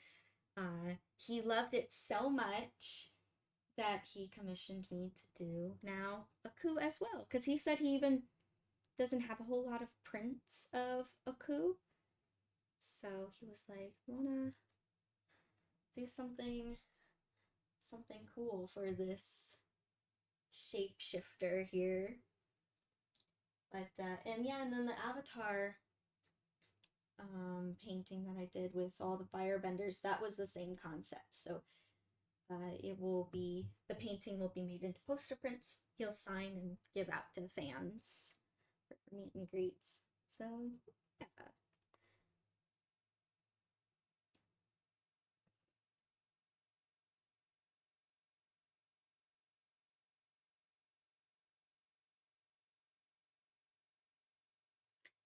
He loved it so much that he commissioned me to do now Aku as well, because he said he even doesn't have a whole lot of prints of Aku, so he was like, wanna do something cool for this shapeshifter here. But and yeah, and then the avatar painting that I did with all the firebenders, that was the same concept. So the painting will be made into poster prints. He'll sign and give out to fans for meet and greets. So yeah.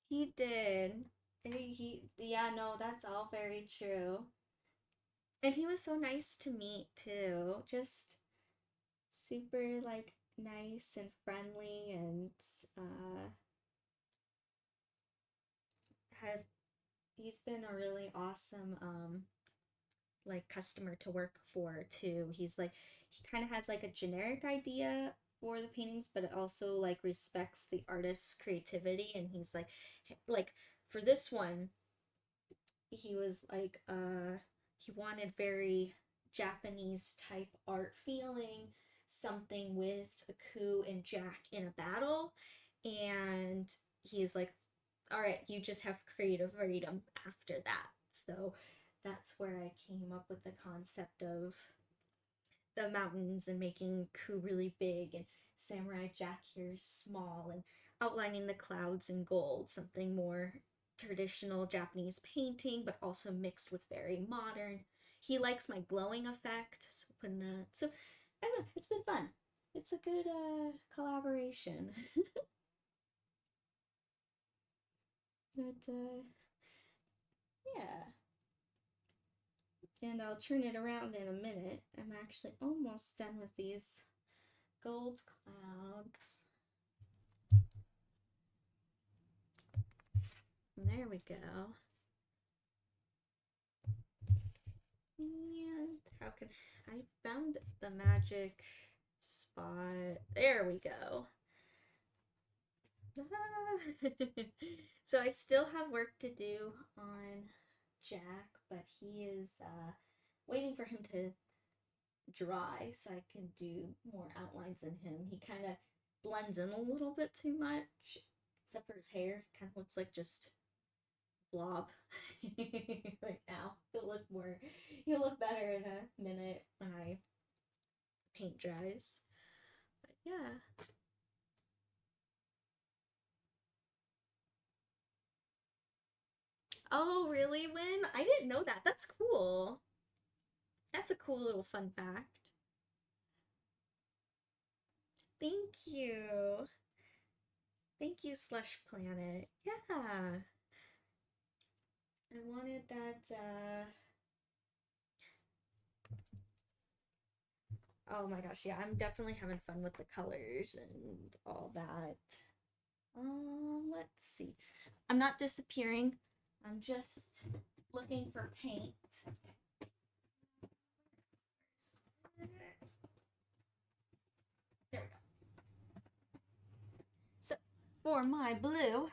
He did. Yeah, no, that's all very true. And he was so nice to meet too. Just super like nice and friendly and uh had he's been a really awesome like customer to work for too. He's like he kind of has like a generic idea for the paintings, but it also like respects the artist's creativity. And he's like for this one, he was like he wanted very Japanese type art feeling, something with Aku and Jack in a battle, and he's like, all right, you just have creative freedom after that. So that's where I came up with the concept of the mountains and making Ku really big and Samurai Jack here small and outlining the clouds in gold, something more traditional Japanese painting, but also mixed with very modern. He likes my glowing effect, so putting that. So I don't know, it's been fun. It's a good collaboration. But yeah, and I'll turn it around in a minute. I'm actually almost done with these gold clouds. And there we go. And how can I found the magic spot? There we go. So I still have work to do on Jack, but he is waiting for him to dry so I can do more outlines in him. He kind of blends in a little bit too much, except for his hair. Kind of looks like just blob right now. He'll look better in a minute when I paint dries. But yeah. Oh, really, Win? I didn't know that. That's cool. That's a cool little fun fact. Thank you. Thank you, Slush Planet. Yeah. I wanted that oh my gosh, yeah, I'm definitely having fun with the colors and all that. Let's see. I'm not disappearing. I'm just looking for paint. There we go. So for my blue,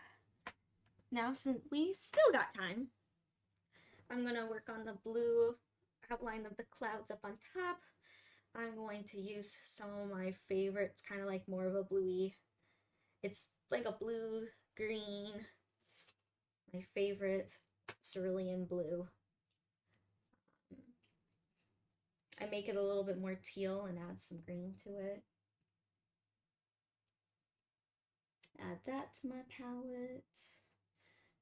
now since we still got time, I'm gonna work on the blue outline of the clouds up on top. I'm going to use some of my favorites, kind of like more of a bluey. It's like a blue green. My favorite cerulean blue. I make it a little bit more teal and add some green to it. Add that to my palette.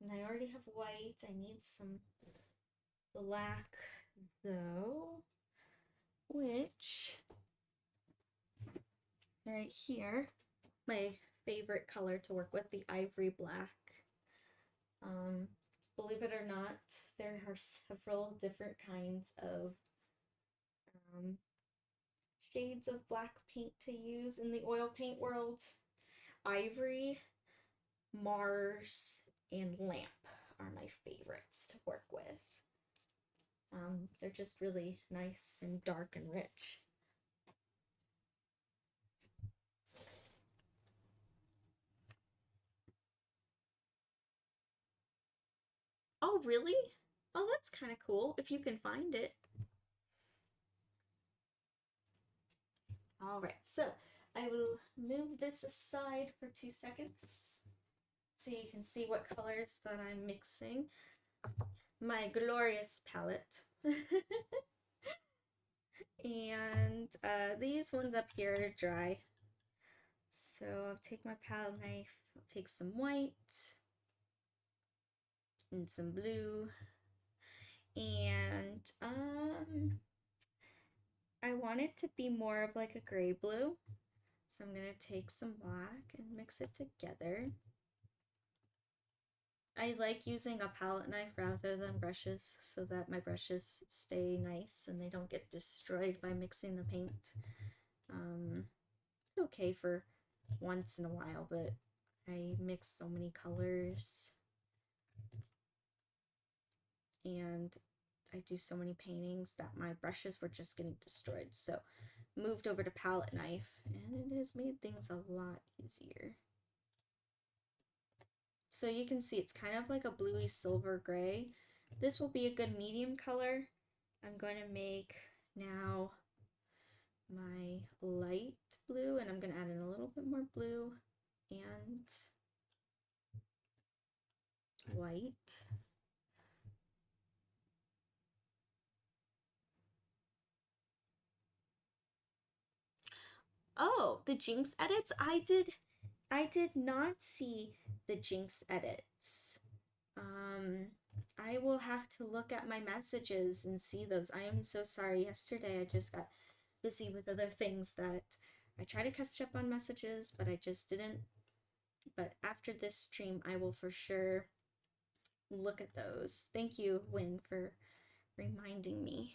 And I already have white. I need some black though, which right here, my favorite color to work with, the ivory black. Um, Believe it or not, there are several different kinds of um, shades of black paint to use in the oil paint world. Ivory, Mars, and Lamp are my favorites to work with. They're just really nice and dark and rich. Oh, really? Oh, that's kind of cool if you can find it. All right, so I will move this aside for 2 seconds so you can see what colors that I'm mixing. My glorious palette. And these ones up here are dry. So I'll take my palette knife, I'll take some white and some blue, and I want it to be more of like a gray blue. So I'm gonna take some black and mix it together. I like using a palette knife rather than brushes so that my brushes stay nice and they don't get destroyed by mixing the paint. It's okay for once in a while, but I mix so many colors and I do so many paintings that my brushes were just getting destroyed. So moved over to palette knife and it has made things a lot easier. So you can see it's kind of like a bluey silver gray. This will be a good medium color. I'm going to make now my light blue and I'm going to add in a little bit more blue and white. Oh, the Jinx edits? I did not see the Jinx edits. I will have to look at my messages and see those. I am so sorry. Yesterday I just got busy with other things that I try to catch up on messages, but I just didn't. But after this stream, I will for sure look at those. Thank you, Win, for reminding me.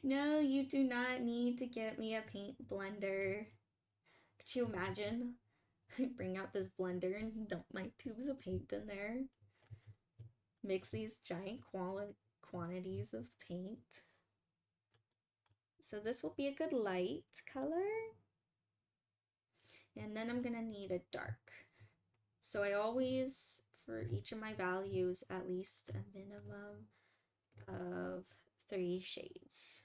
No, you do not need to get me a paint blender. Could you imagine? I bring out this blender and dump my tubes of paint in there. Mix these giant quantities of paint. So this will be a good light color. And then I'm gonna need a dark. So I always, for each of my values, at least a minimum of 3 shades.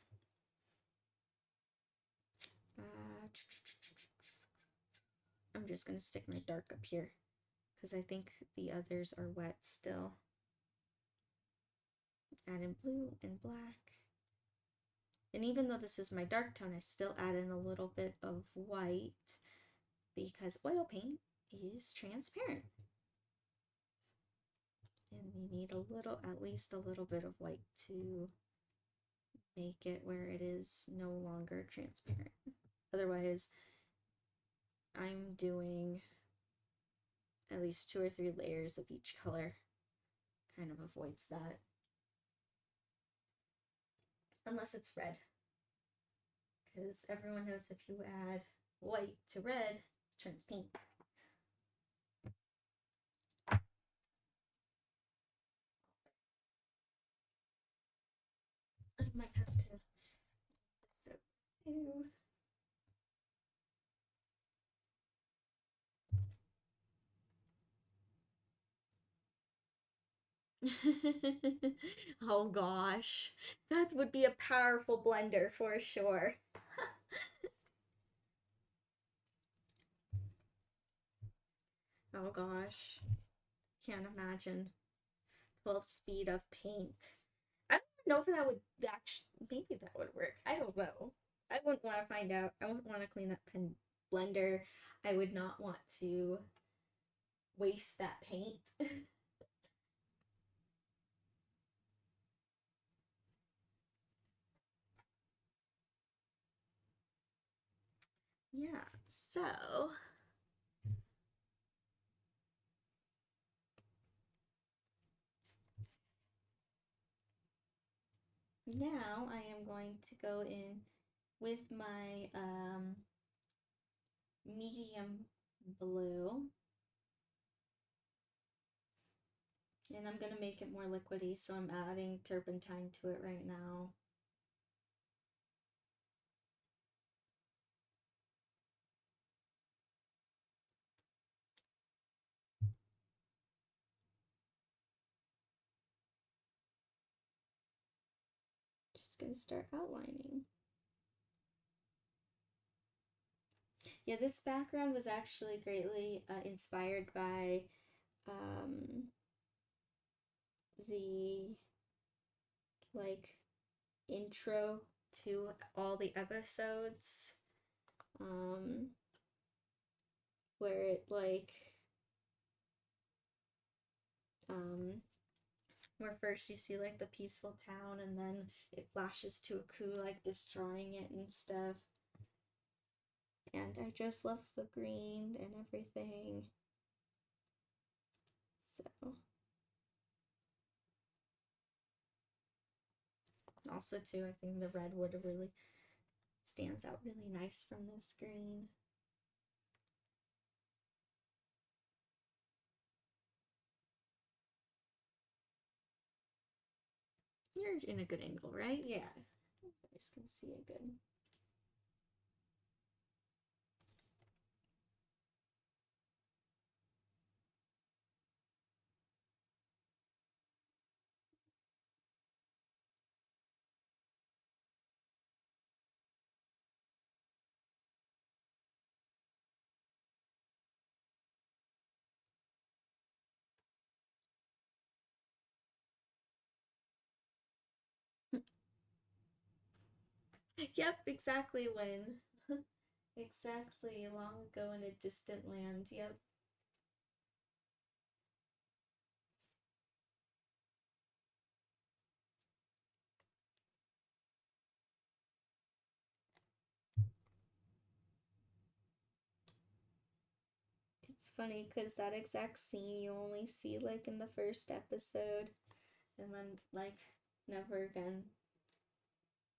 I'm just gonna stick my dark up here because I think the others are wet still. Add in blue and black. And even though this is my dark tone, I still add in a little bit of white because oil paint is transparent. And you need a little, at least a little bit of white to make it where it is no longer transparent. Otherwise, I'm doing at least 2 or 3 layers of each color. Kind of avoids that. Unless it's red. Because everyone knows if you add white to red, it turns pink. I might have to. So, ew. Oh gosh, that would be a powerful blender for sure. Oh gosh, can't imagine 12 speed of paint. I don't know if that would actually, maybe that would work. I don't know. I wouldn't want to find out. I wouldn't want to clean that pen blender. I would not want to waste that paint. Yeah, so now I am going to go in with my medium blue. And I'm gonna make it more liquidy, so I'm adding turpentine to it right now. Just gonna start outlining. Yeah, this background was actually greatly inspired by the like intro to all the episodes, where it like where first you see like the peaceful town and then it flashes to a coup like destroying it and stuff. and I just love the green and everything. So also too, I think the redwood really stands out really nice from this green. You're in a good angle, right? Yeah. You guys can see it good. Yep, exactly when. Exactly, long ago in a distant land. Yep. It's funny because that exact scene you only see like in the first episode, and then like never again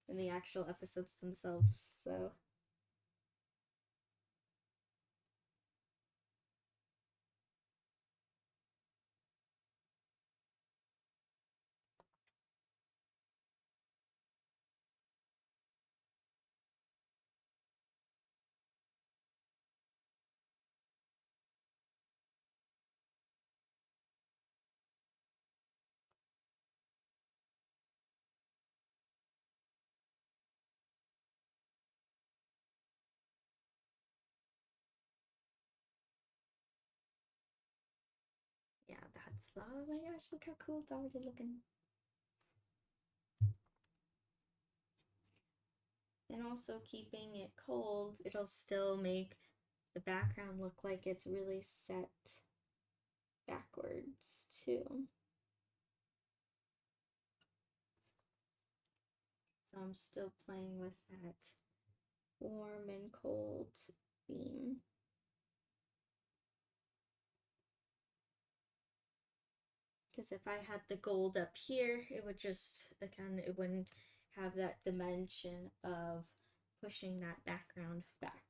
in the actual episodes themselves. So yeah, that's the. Oh my gosh, look how cool it's already looking. And also keeping it cold, it'll still make the background look like it's really set backwards too. So I'm still playing with that warm and cold theme. Because if I had the gold up here, it would just, again, it wouldn't have that dimension of pushing that background back.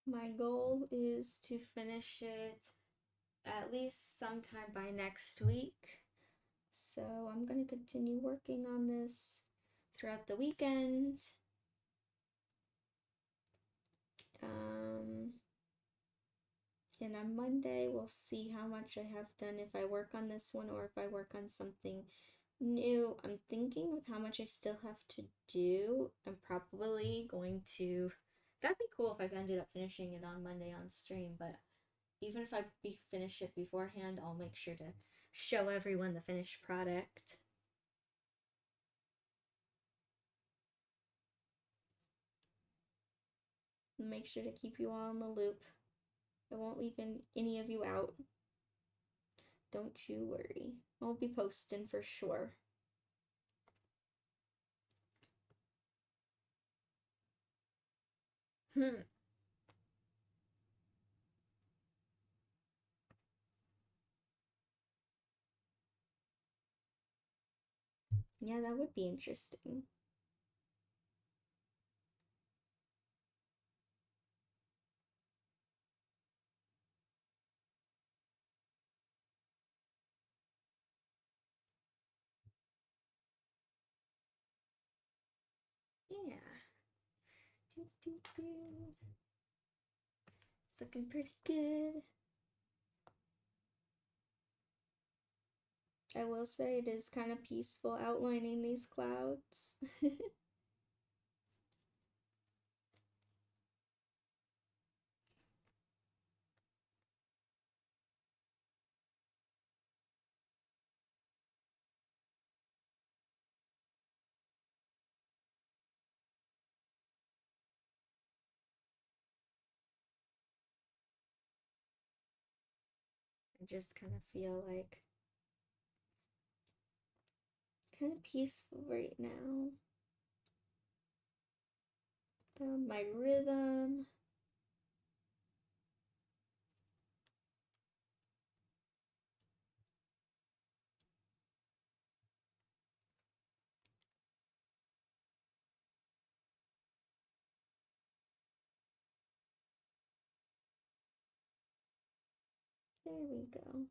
My goal is to finish it at least sometime by next week. So I'm going to continue working on this throughout the weekend. Um, and on Monday, we'll see how much I have done if I work on this one or if I work on something new. I'm thinking with how much I still have to do, I'm probably going to. That'd be cool if I ended up finishing it on Monday on stream, but even if I finish it beforehand, I'll make sure to show everyone the finished product. Make sure to keep you all in the loop. I won't leave any of you out. Don't you worry. I'll be posting for sure. Yeah, that would be interesting. Yeah. It's looking pretty good. I will say it is kind of peaceful outlining these clouds. I just kind of feel like kind of peaceful right now. Found my rhythm. There we go.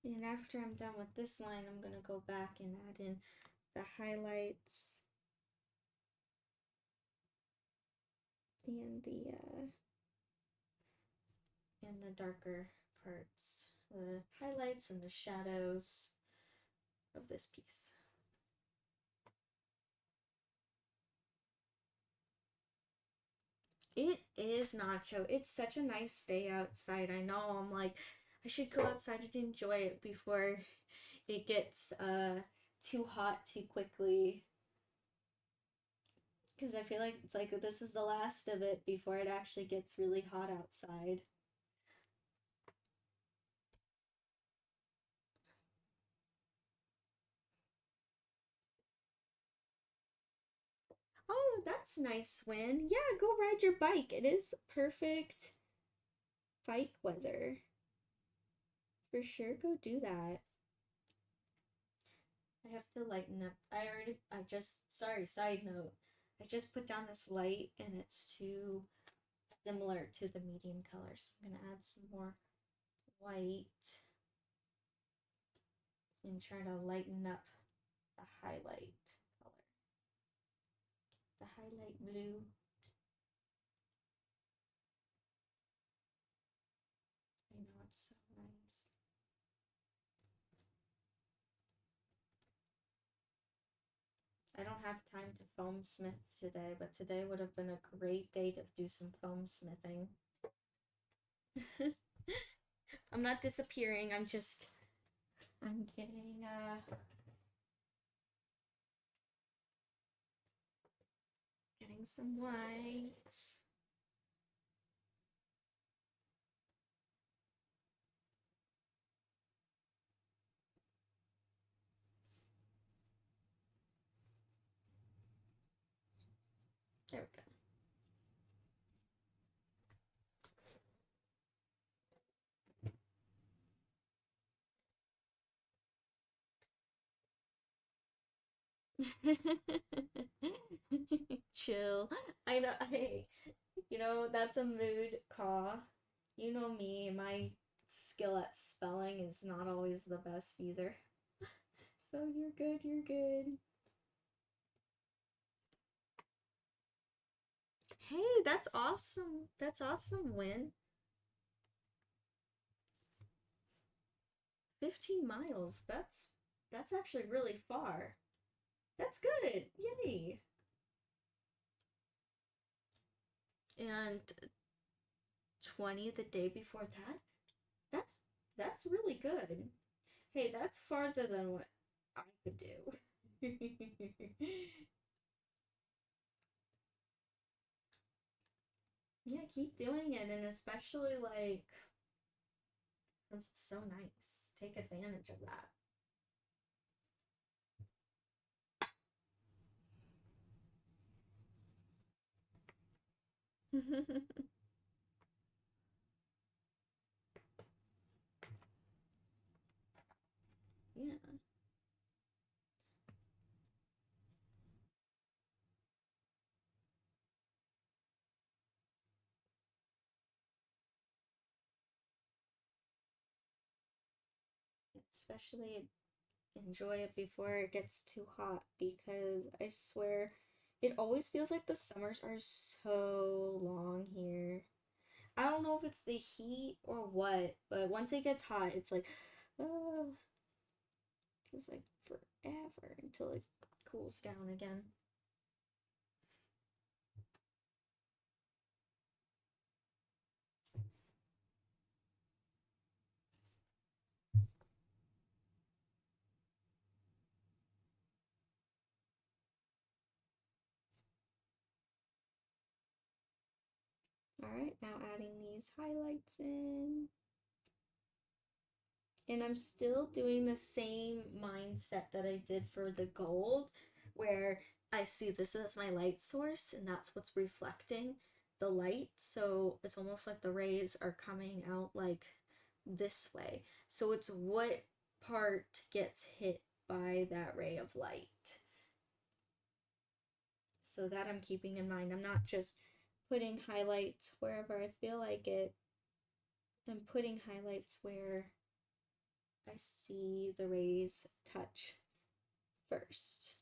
And after I'm done with this line, I'm going to go back and add in the highlights and the darker parts, the highlights and the shadows of this piece. It is Nacho. It's such a nice day outside. I know. I'm like, I should go outside and enjoy it before it gets too hot too quickly. Because I feel like it's like this is the last of it before it actually gets really hot outside. Oh, that's nice, Win. Yeah, go ride your bike. It is perfect bike weather. For sure, go do that. I have to lighten up. Sorry, side note. I just put down this light and it's too similar to the medium color. So I'm going to add some more white and try to lighten up the highlight color. The highlight blue. I know it's so nice. I don't have time to foam smith today, but today would have been a great day to do some foam smithing. I'm not disappearing, I'm getting some white. There we go. Chill. I know. Hey, that's a mood caw. You know me, my skill at spelling is not always the best either. So you're good, you're good. Hey, that's awesome. That's awesome, Win. 15 miles. That's actually really far. That's good. Yay. And 20 the day before that? That's that's really good. Hey, that's farther than what I could do. Yeah, keep doing it, and especially like since it's so nice, take advantage of that. Yeah, especially enjoy it before it gets too hot because I swear it always feels like the summers are so long here. I don't know if it's the heat or what, but once it gets hot, it's like, oh. Feels like forever until it cools down again. Alright, now adding these highlights in. And I'm still doing the same mindset that I did for the gold, where I see this as my light source and that's what's reflecting the light. So it's almost like the rays are coming out like this way. So it's what part gets hit by that ray of light. So that I'm keeping in mind. I'm not just putting highlights wherever I feel like it. I'm putting highlights where I see the rays touch first.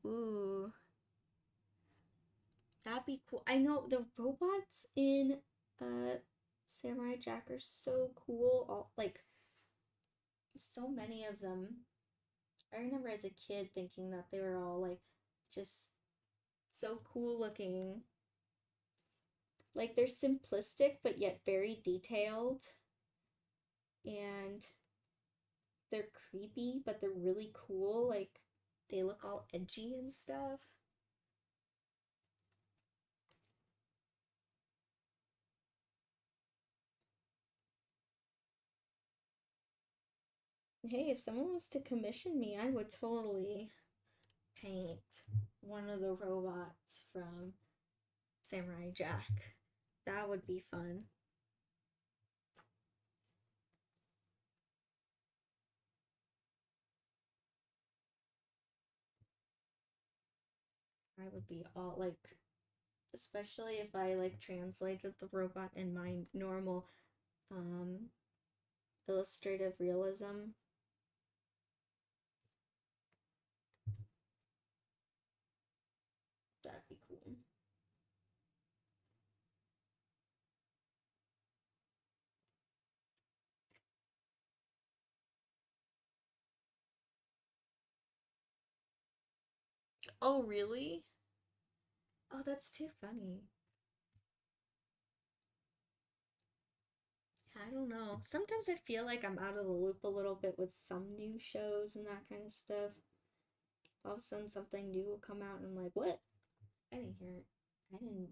Ooh, that'd be cool. I know the robots in Samurai Jack are so cool. All like so many of them. I remember as a kid thinking that they were all like just so cool looking. Like they're simplistic but yet very detailed. And they're creepy, but they're really cool. Like they look all edgy and stuff. Hey, if someone was to commission me, I would totally paint one of the robots from Samurai Jack. That would be fun. I would be all like, especially if I like translated the robot in my normal um illustrative realism. That'd be cool. Oh, really? Oh, that's too funny. I don't know. Sometimes I feel like I'm out of the loop a little bit with some new shows and that kind of stuff. All of a sudden, something new will come out, and I'm like, what? I didn't hear it. I didn't.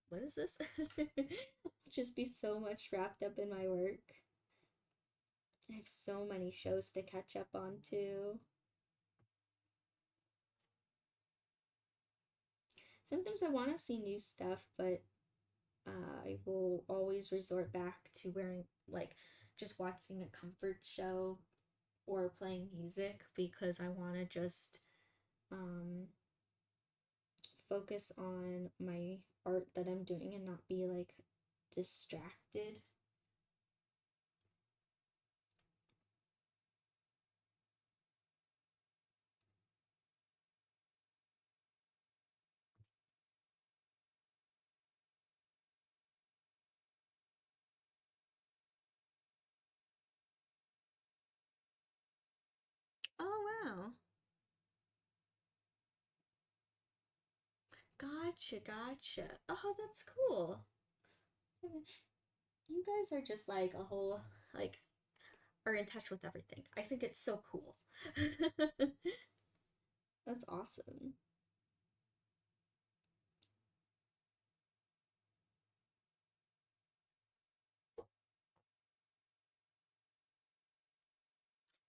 What is this? I'll just be so much wrapped up in my work. I have so many shows to catch up on, too. Sometimes I want to see new stuff, but I will always resort back to wearing, like, just watching a comfort show or playing music because I want to just um, focus on my art that I'm doing and not be like distracted. Oh, wow. Gotcha, gotcha. Oh, that's cool. You guys are just like a whole, like, are in touch with everything. I think it's so cool. That's awesome.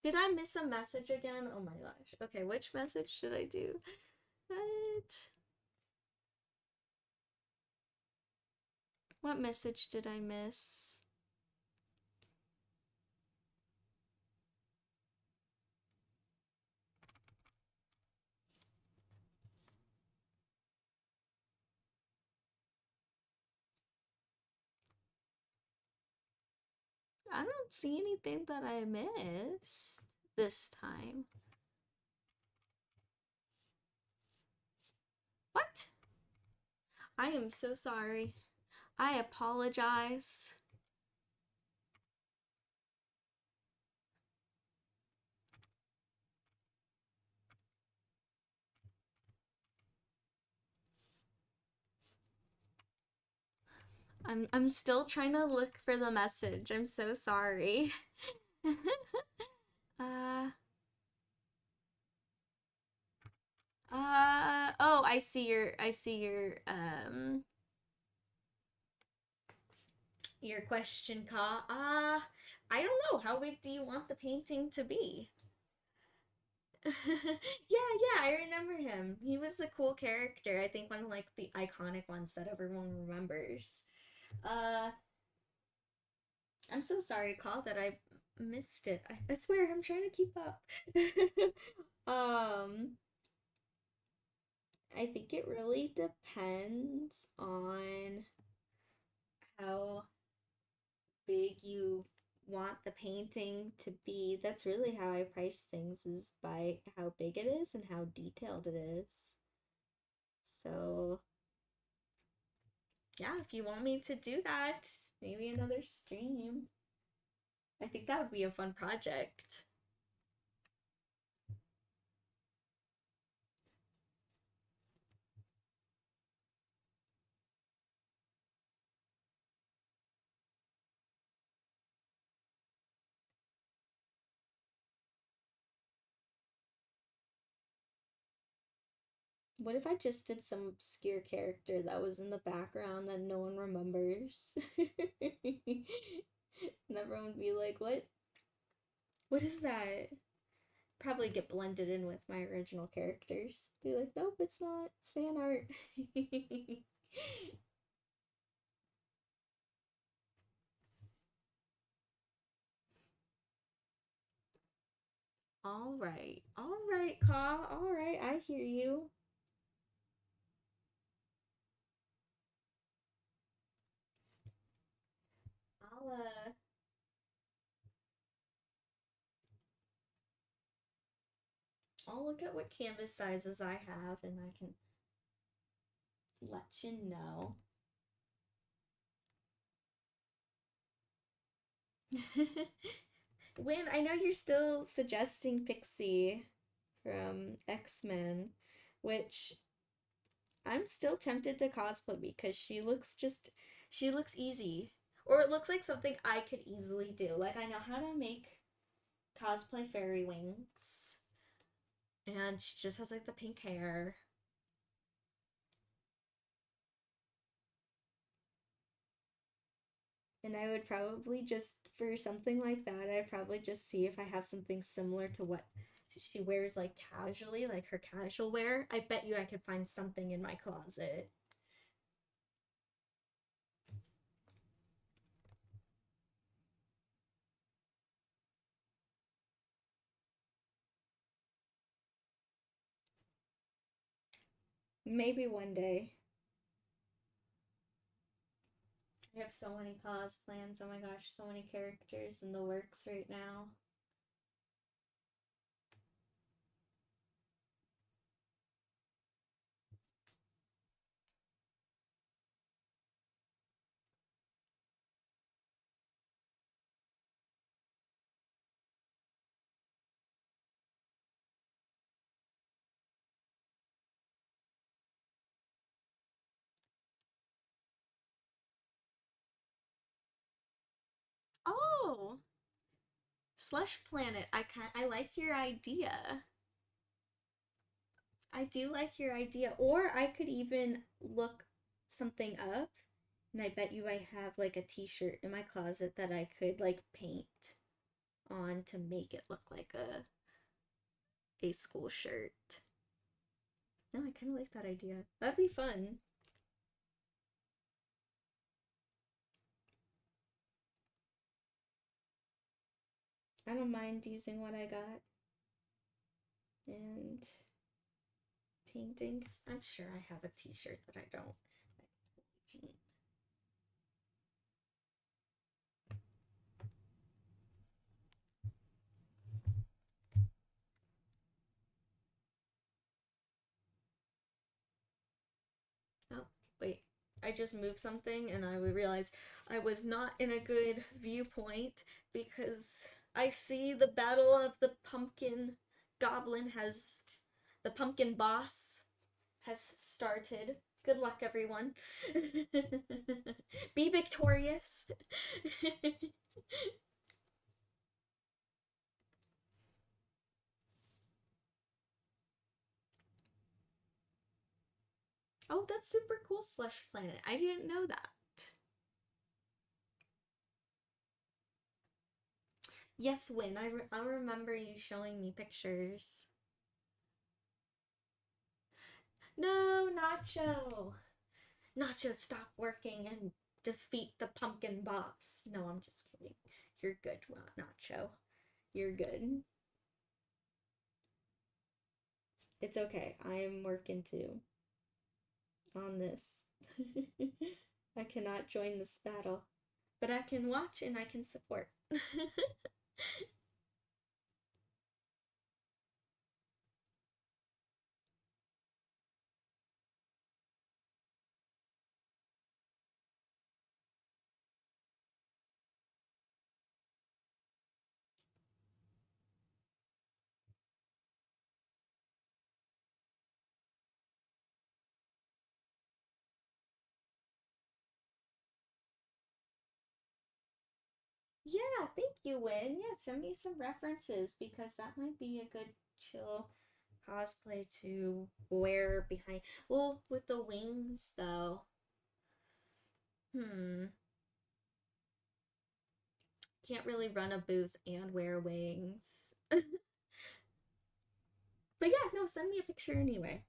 Did I miss a message again? Oh my gosh. Okay, which message should I do? What? What message did I miss? I don't see anything that I missed this time. What? I am so sorry. I apologize. I'm still trying to look for the message. I'm so sorry. uh oh, I see your question, Ka. I don't know. How big do you want the painting to be? Yeah, I remember him. He was a cool character. I think one of like the iconic ones that everyone remembers. Uh, I'm so sorry, Call, that I missed it. I swear I'm trying to keep up. um, I think it really depends on how big you want the painting to be. That's really how I price things, is by how big it is and how detailed it is. So, yeah, if you want me to do that, maybe another stream. I think that would be a fun project. What if I just did some obscure character that was in the background that no one remembers? And everyone would be like, what? What is that? Probably get blended in with my original characters. Be like, nope, it's not. It's fan art. All right, Ka. All right, I hear you. I'll I'll look at what canvas sizes I have, and I can let you know. When I know you're still suggesting Pixie from X-Men, which I'm still tempted to cosplay because she looks easy. Or it looks like something I could easily do. Like I know how to make cosplay fairy wings. And she just has like the pink hair. And I would probably just, for something like that, I'd probably just see if I have something similar to what she wears like casually, like her casual wear. I bet you I could find something in my closet. Maybe one day. I have so many cos plans. Oh my gosh, so many characters in the works right now. Oh, Slush Planet. I like your idea. I do like your idea. Or I could even look something up, and I bet you I have like a t-shirt in my closet that I could like paint on to make it look like a school shirt. No, I kind of like that idea. That'd be fun. I don't mind using what I got and painting. 'Cause I'm sure I have a t-shirt that I don't paint. wait, I just moved something and I realized I was not in a good viewpoint because I see the battle of the pumpkin goblin has the pumpkin boss has started. Good luck, everyone. Be victorious. Oh, that's super cool, Slush Planet. I didn't know that. Yes, Win. I remember you showing me pictures. No, Nacho. Nacho, stop working and defeat the pumpkin boss. No, I'm just kidding. You're good, Nacho. You're good. It's okay. I'm working too on this. I cannot join this battle, but I can watch and I can support. Yeah, thank you, Win. Yeah, send me some references because that might be a good chill cosplay to wear behind. Well, with the wings though. Hmm. Can't really run a booth and wear wings. But yeah, no, send me a picture anyway.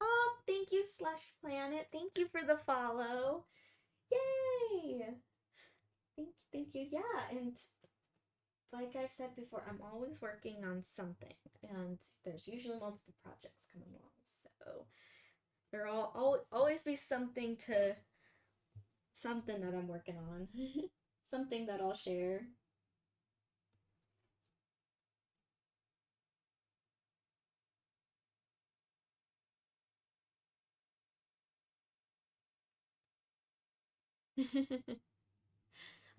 Oh, thank you, Slush Planet. Thank you for the follow. Yay! Thank you. Yeah, and like I said before, I'm always working on something, and there's usually multiple projects coming along. So there'll always be something that I'm working on, something that I'll share.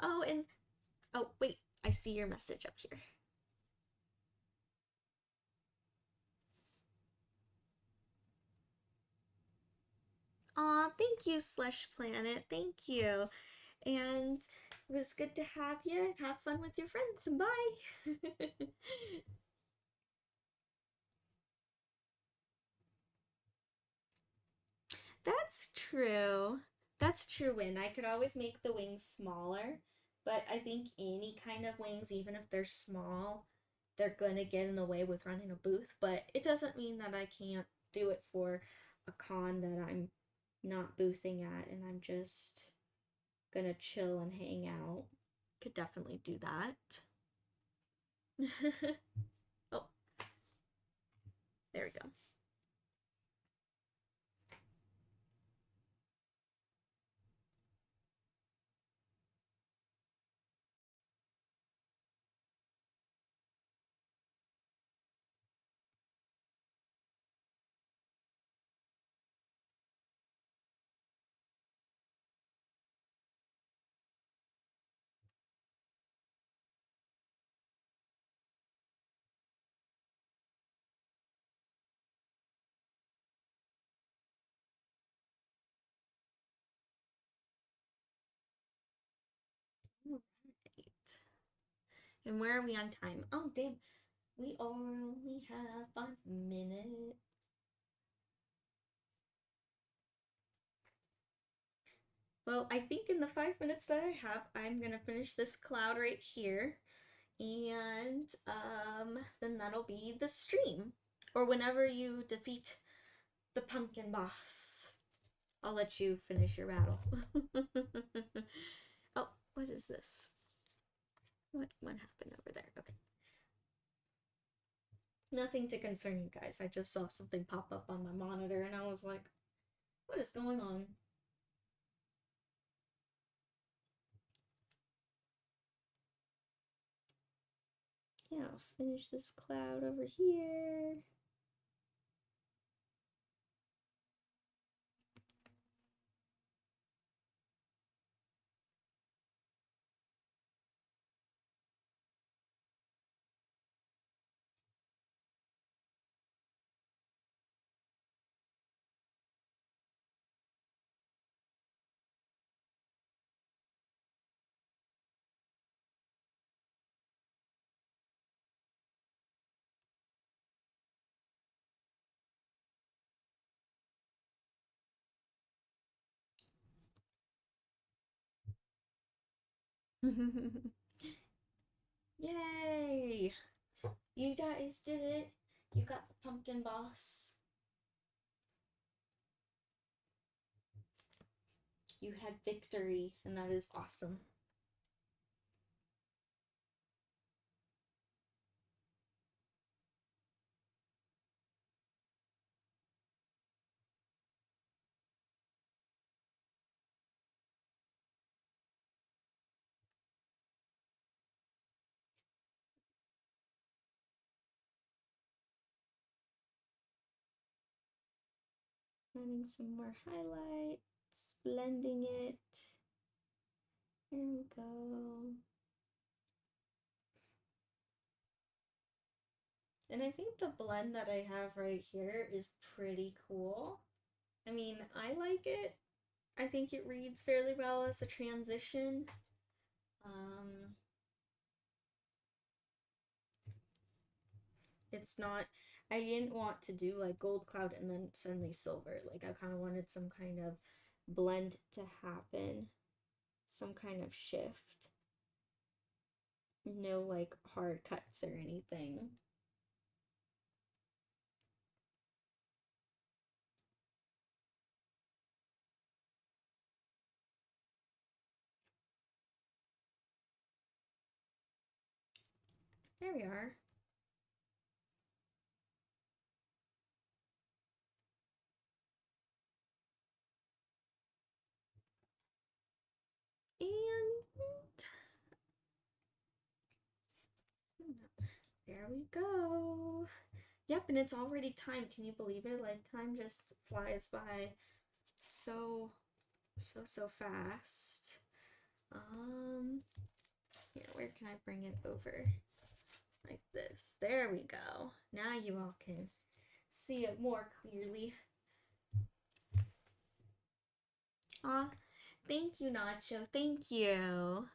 Oh, and oh wait, I see your message up here. Aw, thank you, Slush Planet. Thank you. And it was good to have you. Have fun with your friends. Bye. That's true. That's true, Win. I could always make the wings smaller, but I think any kind of wings, even if they're small, they're gonna get in the way with running a booth. But it doesn't mean that I can't do it for a con that I'm not boothing at and I'm just gonna chill and hang out. Could definitely do that. Oh, there we go. All right. And where are we on time? Oh, damn. We only have 5 minutes. Well, I think in the 5 minutes that I have, I'm gonna finish this cloud right here. And then that'll be the stream. Or whenever you defeat the pumpkin boss. I'll let you finish your battle. Oh, what is this? What happened over there? Okay. Nothing to concern you guys. I just saw something pop up on my monitor and I was like, what is going on? Yeah, I'll finish this cloud over here. Yay! You guys did it. You got the pumpkin boss. You had victory, and that is awesome. Adding some more highlights, blending it. Here we go. And I think the blend that I have right here is pretty cool. I mean, I like it. I think it reads fairly well as a transition. It's not, I didn't want to do like gold cloud and then suddenly silver. Like I kind of wanted some kind of blend to happen, some kind of shift. No like hard cuts or anything. There we are. And there we go. Yep, and it's already time. Can you believe it? Like time just flies by so fast. Here, where can I bring it over? Like this. There we go. Now you all can see it more clearly. Aw, thank you, Nacho. Thank you.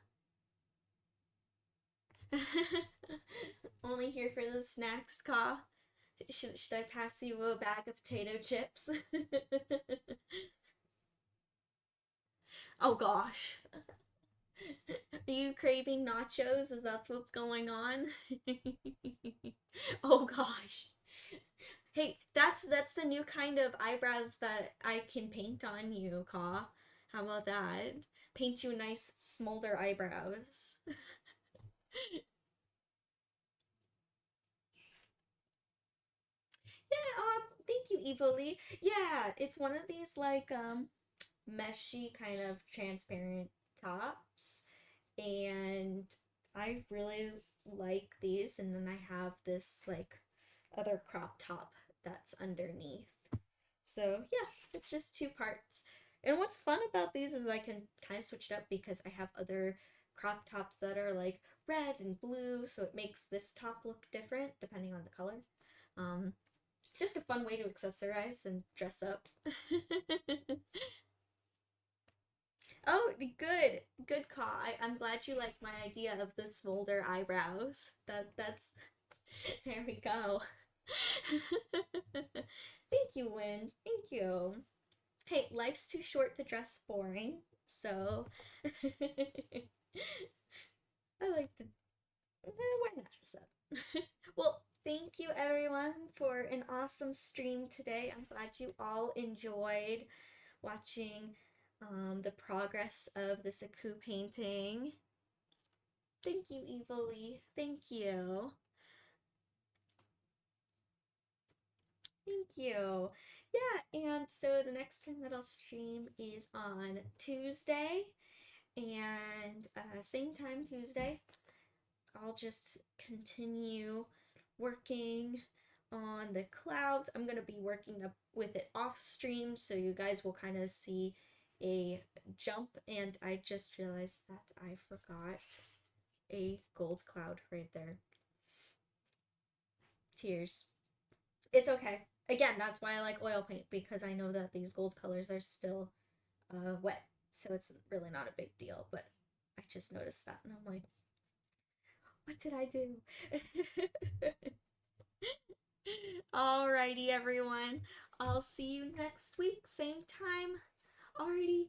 Only here for the snacks, Ka. Should I pass you a bag of potato chips? Oh gosh. Are you craving nachos? Is that what's going on? Oh gosh. Hey, that's the new kind of eyebrows that I can paint on you, Ka. How about that? Paint you nice smolder eyebrows. Yeah, thank you, Evoli. Yeah, it's one of these like meshy kind of transparent tops, and I really like these. And then I have this like other crop top that's underneath. So yeah, it's just two parts. And what's fun about these is I can kind of switch it up because I have other crop tops that are like red and blue, so it makes this top look different depending on the color. Um, just a fun way to accessorize and dress up. Oh, good call. I'm glad you like my idea of the smolder eyebrows. That's there we go. Thank you, Win. Thank you. Hey, life's too short to dress boring, so I like to. Why not dress up? Well, thank you everyone for an awesome stream today. I'm glad you all enjoyed watching the progress of the Saku painting. Thank you, Evil Lee. Thank you. Thank you. Yeah, and so the next time that I'll stream is on Tuesday, and same time Tuesday. I'll just continue working on the clouds. I'm gonna be working up with it off stream, so you guys will kind of see a jump. And I just realized that I forgot a gold cloud right there. Tears. It's okay. Again, that's why I like oil paint, because I know that these gold colors are still wet, so it's really not a big deal. But I just noticed that, and I'm like, what did I do? Alrighty, everyone. I'll see you next week, same time. Alrighty.